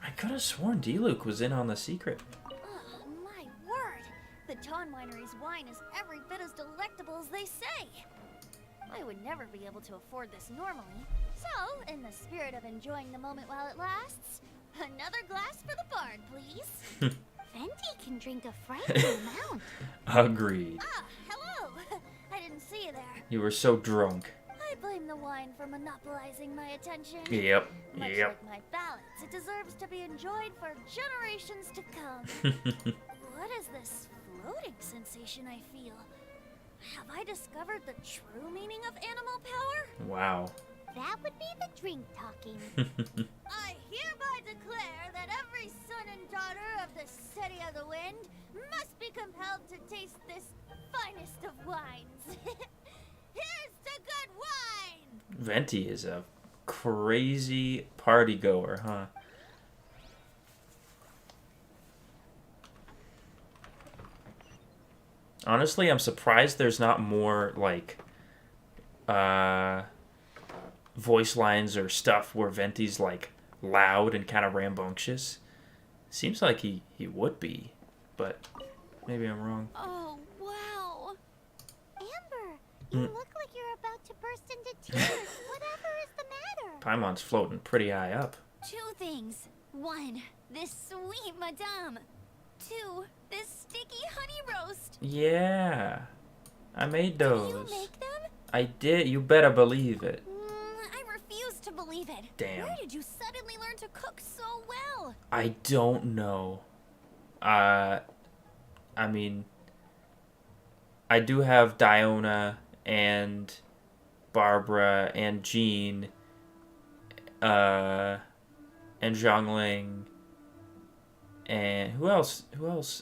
Speaker 1: I could have sworn D-Luke was in on the secret.
Speaker 8: Oh, my word! The Dawn Winery's wine is every bit as delectable as they say. I would never be able to afford this normally. So, in the spirit of enjoying the moment while it lasts, another glass for the bard, please.
Speaker 3: Venti can drink a frightening amount.
Speaker 1: Agreed.
Speaker 8: Ah, hello! I didn't see you there.
Speaker 1: You were so drunk.
Speaker 8: I blame the wine for monopolizing my attention.
Speaker 1: Yep.
Speaker 8: Much
Speaker 1: Yep.
Speaker 8: like my ballads, it deserves to be enjoyed for generations to come. What is this floating sensation I feel? Have I discovered the true meaning of animal power?
Speaker 1: Wow.
Speaker 3: That would be the drink talking.
Speaker 8: I hereby declare that every son and daughter of the City of the Wind must be compelled to taste this finest of wines. Here's to good wine!
Speaker 1: Venti is a crazy party goer, huh? Honestly, I'm surprised there's not more, like, voice lines or stuff where Venti's, like, loud and kind of rambunctious. Seems like he would be, but maybe I'm wrong.
Speaker 8: Oh, wow.
Speaker 3: Amber, you look like you're about to burst into tears. Whatever is the matter?
Speaker 1: Paimon's floating pretty high up.
Speaker 6: 2 things. 1, this sweet madame. 2, this sticky honey roast.
Speaker 1: Yeah, I made those.
Speaker 6: Did you make them?
Speaker 1: I did. You better believe it.
Speaker 6: I refuse to believe it.
Speaker 1: Damn.
Speaker 6: Where did you suddenly learn to cook so well?
Speaker 1: I don't know. I mean, I do have Diona and Barbara and Jean, and Zhongling, and who else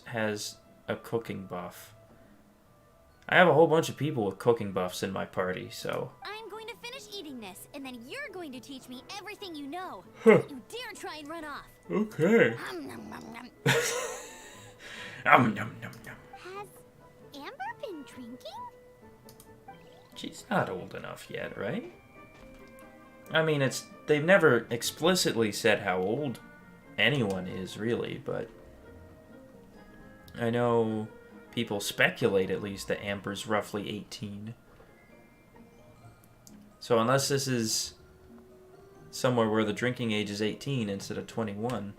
Speaker 1: has a cooking buff? I have a whole bunch of people with cooking buffs in my party, so...
Speaker 6: I'm going to finish eating this, and then you're going to teach me everything you know.
Speaker 1: Huh.
Speaker 6: Don't you dare try and run off.
Speaker 1: Okay.
Speaker 3: Nom, nom, nom.
Speaker 1: Nom, nom, nom, nom.
Speaker 3: Has Amber been drinking?
Speaker 1: She's not old enough yet, right? I mean, they've never explicitly said how old anyone is, really, but I know people speculate, at least, that Amber's roughly 18. So unless this is somewhere where the drinking age is 18 instead of 21.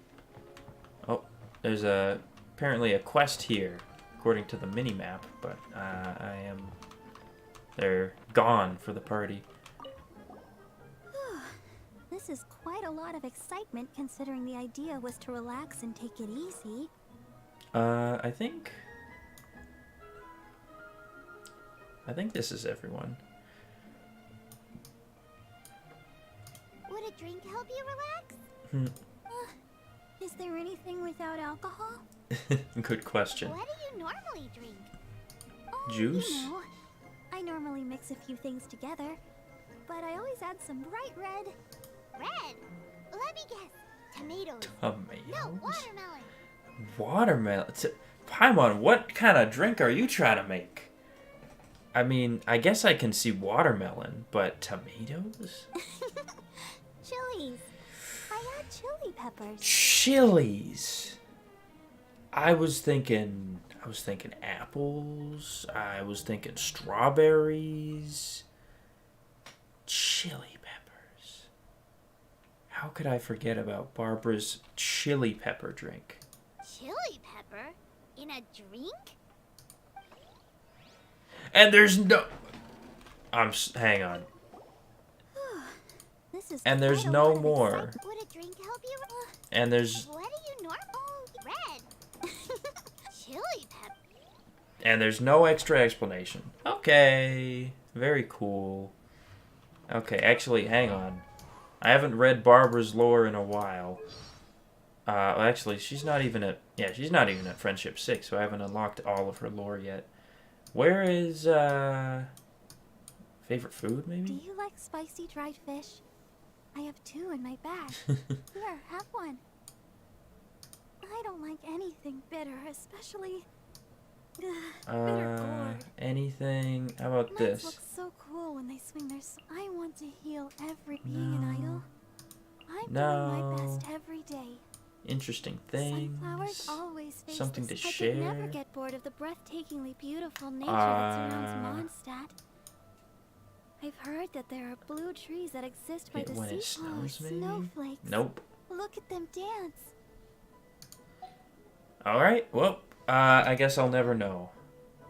Speaker 1: Oh, there's apparently a quest here, according to the mini-map, but they're gone for the party.
Speaker 6: This is quite a lot of excitement considering the idea was to relax and take it easy.
Speaker 1: I think this is everyone.
Speaker 3: Would a drink help you relax?
Speaker 6: Is there anything without alcohol?
Speaker 1: Good question.
Speaker 3: What do you normally drink?
Speaker 6: Oh,
Speaker 1: Juice?
Speaker 6: You know, I normally mix a few things together, but I always add some bright red.
Speaker 3: Red? Let me guess. Tomatoes.
Speaker 1: Tomatoes?
Speaker 3: No, watermelon.
Speaker 1: Watermelon? Paimon, what kind of drink are you trying to make? I mean, I guess I can see watermelon, but tomatoes?
Speaker 6: Chilies. I add chili peppers.
Speaker 1: Chilies. I was thinking apples. I was thinking strawberries. Chili peppers. How could I forget about Barbara's chili pepper drink?
Speaker 3: Chili pepper? In a drink?
Speaker 1: And there's no... hang on.
Speaker 6: This is
Speaker 1: And there's
Speaker 6: quite a
Speaker 1: no
Speaker 6: lot of
Speaker 1: more.
Speaker 6: excitement.
Speaker 3: Would a drink help you?
Speaker 1: And there's...
Speaker 3: What do you normally? Red. Chili pepper.
Speaker 1: And there's no extra explanation. Okay. Very cool. Okay, actually, hang on. I haven't read Barbara's lore in a while. Well, actually, she's not even at Friendship 6, so I haven't unlocked all of her lore yet. Where is, favorite food,
Speaker 6: Do
Speaker 1: maybe?
Speaker 6: you like spicy dried fish? I have 2 in my bag. Here, have one. I don't like anything bitter, especially bitter gourd.
Speaker 1: Anything? How about
Speaker 6: Knights
Speaker 1: this?
Speaker 6: look so cool when they swing their. I want to heal every being an idol. I'm doing my best every day.
Speaker 1: Interesting
Speaker 6: Sunflowers
Speaker 1: things.
Speaker 6: always face
Speaker 1: Something to
Speaker 6: I
Speaker 1: share.
Speaker 6: could never get bored of the breathtakingly beautiful nature that surrounds Mondstadt. I've heard that there are blue trees that exist by the
Speaker 1: When it
Speaker 6: sea.
Speaker 1: snows, maybe?
Speaker 6: Snowflakes.
Speaker 1: Nope.
Speaker 6: Look at them dance.
Speaker 1: Alright, well, I guess I'll never know.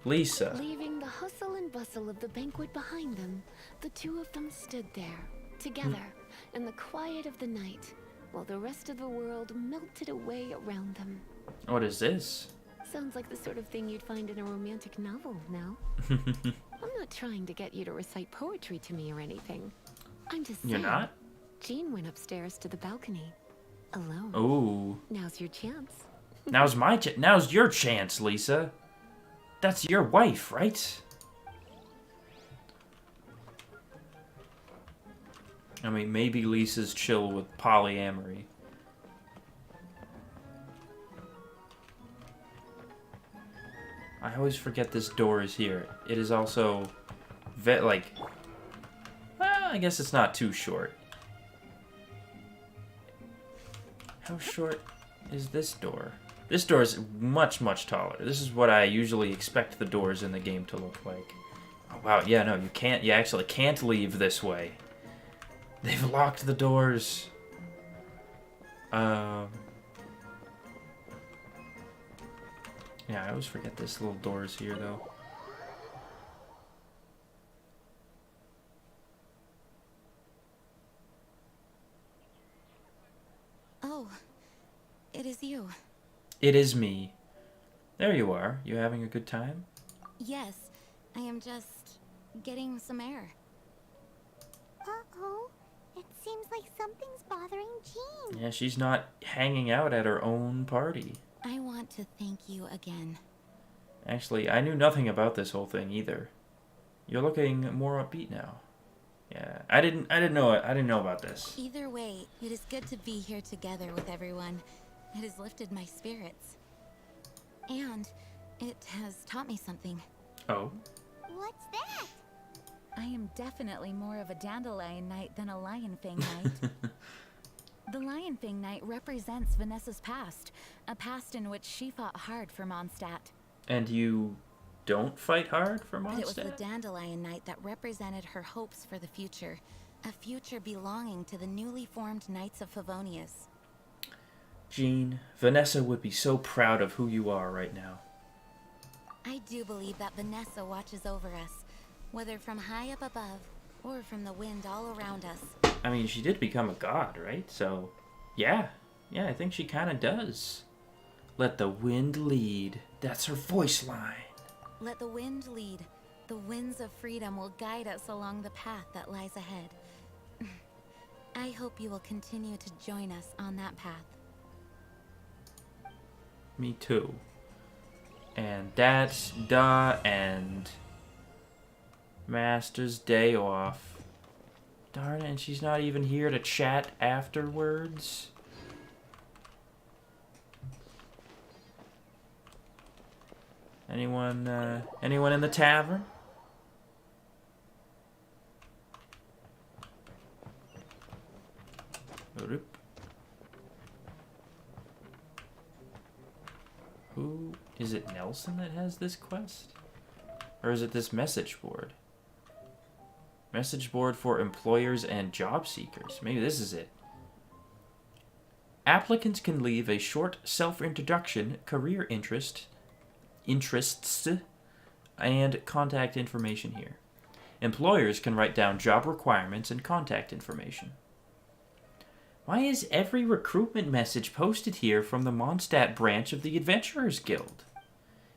Speaker 1: Lisa.
Speaker 9: Leaving the hustle and bustle of the banquet behind them, the two of them stood there, together, in the quiet of the night, while the rest of the world melted away around them.
Speaker 1: What is this?
Speaker 9: Sounds like the sort of thing you'd find in a romantic novel, no? I'm not trying to get you to recite poetry to me or anything. I'm just saying.
Speaker 1: You're not?
Speaker 9: Jean went upstairs to the balcony. Alone.
Speaker 1: Ooh.
Speaker 9: Now's your chance.
Speaker 1: Now's your chance, Lisa. That's your wife, right? I mean, maybe Lisa's chill with polyamory. I always forget this door is here. It is also, well, I guess it's not too short. How short is this door? This door is much, much taller. This is what I usually expect the doors in the game to look like. Oh, wow, yeah, no, you actually can't leave this way. They've locked the doors. Yeah, I always forget this little door is here, though.
Speaker 5: Oh, it is you.
Speaker 1: It is me. There you are. You having a good time?
Speaker 5: Yes, I am just getting some air.
Speaker 3: Uh-oh. It seems like something's bothering Jean.
Speaker 1: Yeah, she's not hanging out at her own party.
Speaker 5: I want to thank you again.
Speaker 1: Actually, I knew nothing about this whole thing either. You're looking more upbeat now. Yeah, I didn't know about this.
Speaker 5: Either way, it is good to be here together with everyone. It has lifted my spirits. And it has taught me something.
Speaker 1: Oh?
Speaker 3: What's that?
Speaker 13: I am definitely more of a dandelion knight than a lion fang knight. The lion fang knight represents Vanessa's past, a past in which she fought hard for Mondstadt.
Speaker 1: And you don't fight hard for
Speaker 5: But it was the
Speaker 1: Mondstadt?
Speaker 5: dandelion knight that represented her hopes for the future. A future belonging to the newly formed Knights of Favonius.
Speaker 1: Jean, Vanessa would be so proud of who you are right now.
Speaker 5: I do believe that Vanessa watches over us, whether from high up above or from the wind all around us.
Speaker 1: I mean, she did become a god, right? So, yeah, I think she kind of does. Let the wind lead. That's her voice line.
Speaker 5: Let the wind lead. The winds of freedom will guide us along the path that lies ahead. I hope you will continue to join us on that path.
Speaker 1: Me too. And that's the end. Master's day off. Darn it, and she's not even here to chat afterwards. Anyone in the tavern? Who is it? Nelson that has this quest? Or is it this message board? Message board for employers and job seekers. Maybe this is it. Applicants can leave a short self-introduction, career interests, and contact information here. Employers can write down job requirements and contact information. Why is every recruitment message posted here from the Mondstadt branch of the Adventurers Guild?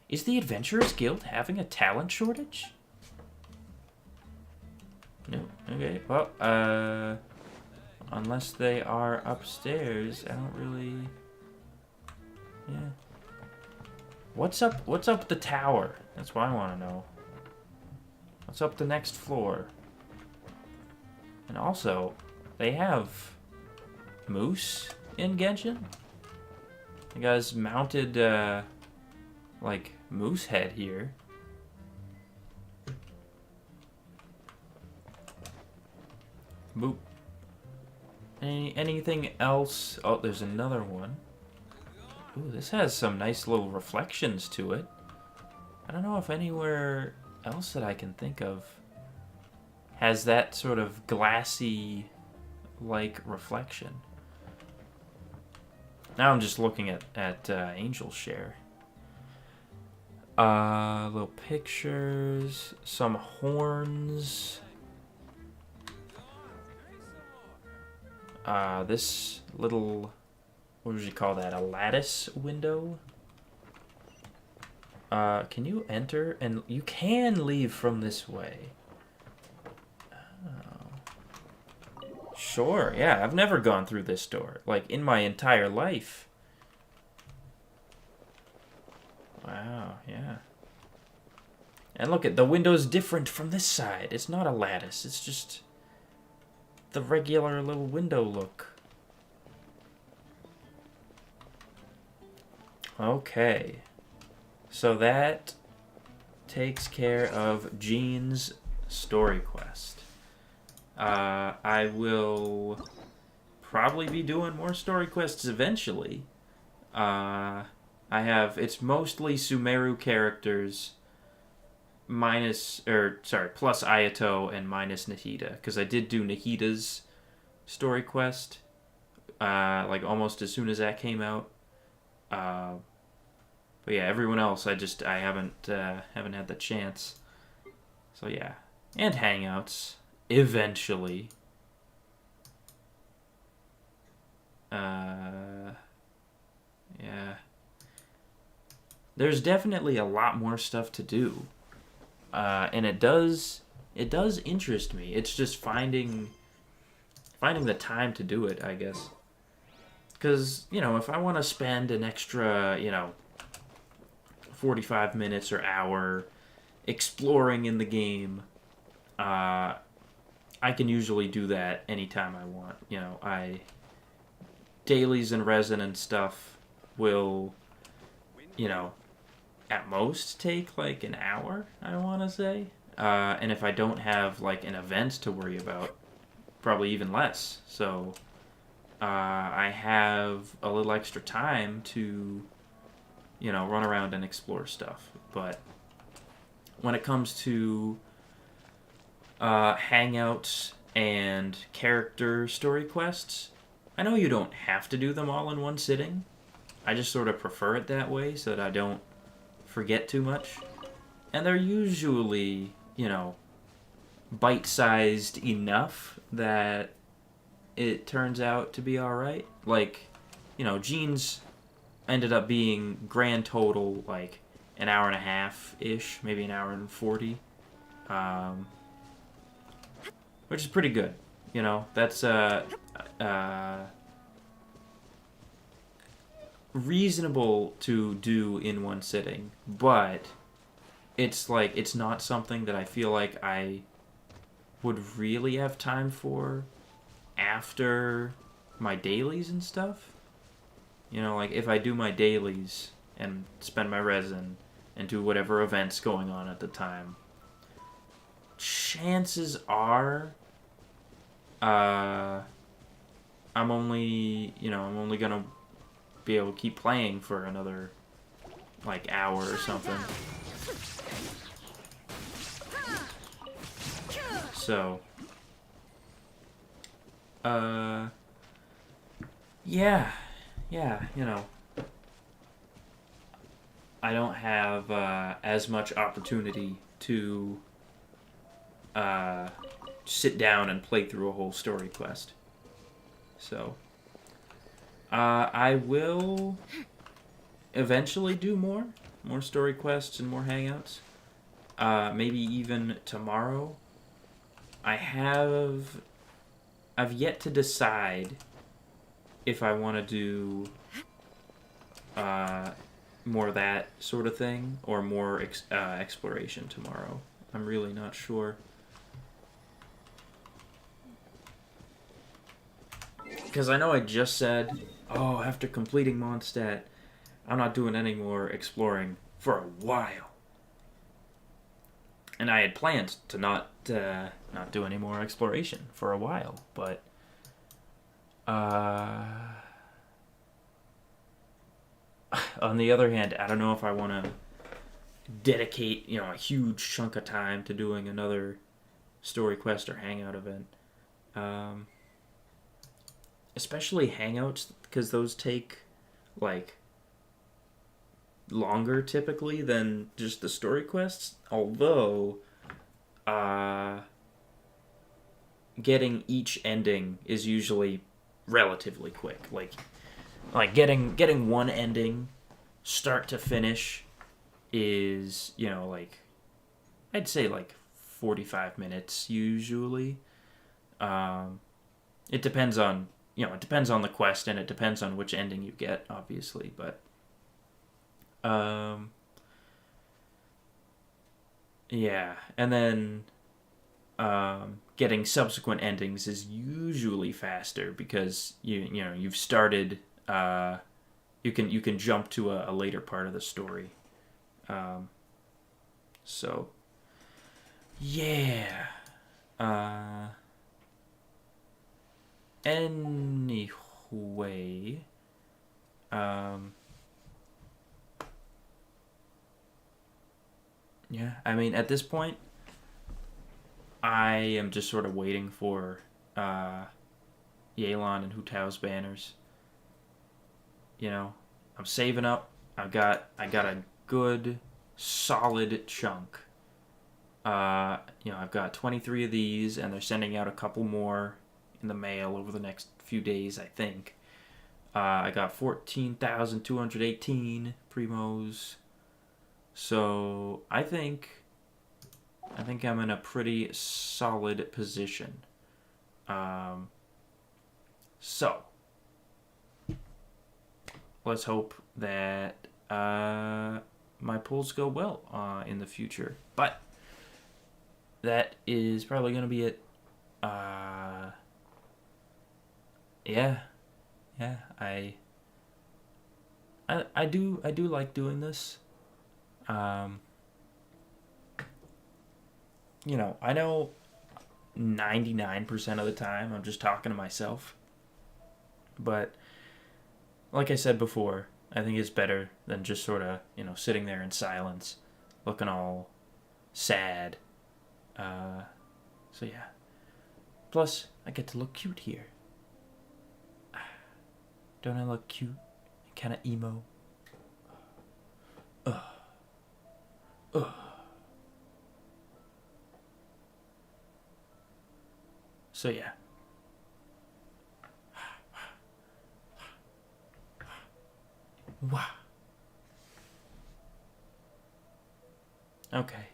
Speaker 1: Is the Adventurers Guild having a talent shortage? No. Okay. Well, unless they are upstairs, I don't really. Yeah. What's up the tower? That's what I want to know. What's up the next floor? And also, they have moose in Genshin. The guy's mounted, like, moose head here. Boop. Anything else? Oh, there's another one. Ooh, this has some nice little reflections to it. I don't know if anywhere else that I can think of has that sort of glassy, like, reflection. Now I'm just looking at Angel Share. Little pictures, some horns. This little, what would you call that? A lattice window? Can you enter? And you can leave from this way. Oh. Sure, yeah, I've never gone through this door, like, in my entire life. Wow, yeah. And look, at the window's different from this side. It's not a lattice, it's just the regular little window look. Okay. So that takes care of Jean's story quest. I will probably be doing more story quests eventually. It's mostly Sumeru characters plus Ayato and minus Nahida, because I did do Nahida's story quest, like almost as soon as that came out. But yeah, everyone else I haven't had the chance. So yeah, and Hangouts eventually. Yeah. There's definitely a lot more stuff to do. And it does interest me. It's just finding the time to do it, I guess. Because, if I want to spend an extra, 45 minutes or hour exploring in the game, I can usually do that anytime I want. Dailies and resin and stuff will, at most take like an hour, I want to say. And if I don't have like an event to worry about, probably even less. So I have a little extra time to, run around and explore stuff. But when it comes to hangouts and character story quests, I know you don't have to do them all in one sitting. I just sort of prefer it that way so that I don't forget too much. And they're usually, bite-sized enough that it turns out to be alright. Like, Jean's ended up being grand total like an hour and a half ish, maybe an hour and 40, which is pretty good. You know, that's reasonable to do in one sitting, but it's like it's not something that I feel like I would really have time for after my dailies and stuff. You know, like if I do my dailies and spend my resin and do whatever events going on at the time, chances are I'm only gonna be able to keep playing for another like hour or something. So yeah, you know, I don't have as much opportunity to sit down and play through a whole story quest. So I will eventually do more story quests and more hangouts. Maybe even tomorrow. I've yet to decide if I want to do more of that sort of thing or more exploration tomorrow. I'm really not sure. Because I know I just said, oh, after completing Mondstadt, I'm not doing any more exploring for a while. And I had planned to not do any more exploration for a while, but on the other hand, I don't know if I want to dedicate, you know, a huge chunk of time to doing another story quest or hangout event. Especially hangouts, because those take like longer typically than just the story quests, although getting each ending is usually relatively quick. Like getting one ending start to finish is, you know, like I'd say like 45 minutes usually. It depends on, you know, it depends on the quest and it depends on which ending you get, obviously, but yeah, and then getting subsequent endings is usually faster because you know you've started. You can jump to a later part of the story. So yeah. Anyway. Yeah, I mean, at this point, I am just sort of waiting for Yelan and Hu Tao's banners. You know, I'm saving up. I got a good, solid chunk. You know, I've got 23 of these, and they're sending out a couple more in the mail over the next few days, I think. I got 14,218 primos. So I think I'm in a pretty solid position. So let's hope that my pulls go well in the future. But that is probably going to be it. Yeah, I do like doing this. You know, I know 99% of the time I'm just talking to myself. But like I said before, I think it's better than just sort of, you know, sitting there in silence, looking all sad. So yeah. Plus, I get to look cute here. Don't I look cute? Kind of emo. Ugh. So yeah. Wow. Okay.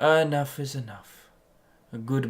Speaker 1: Enough is enough. Goodbye.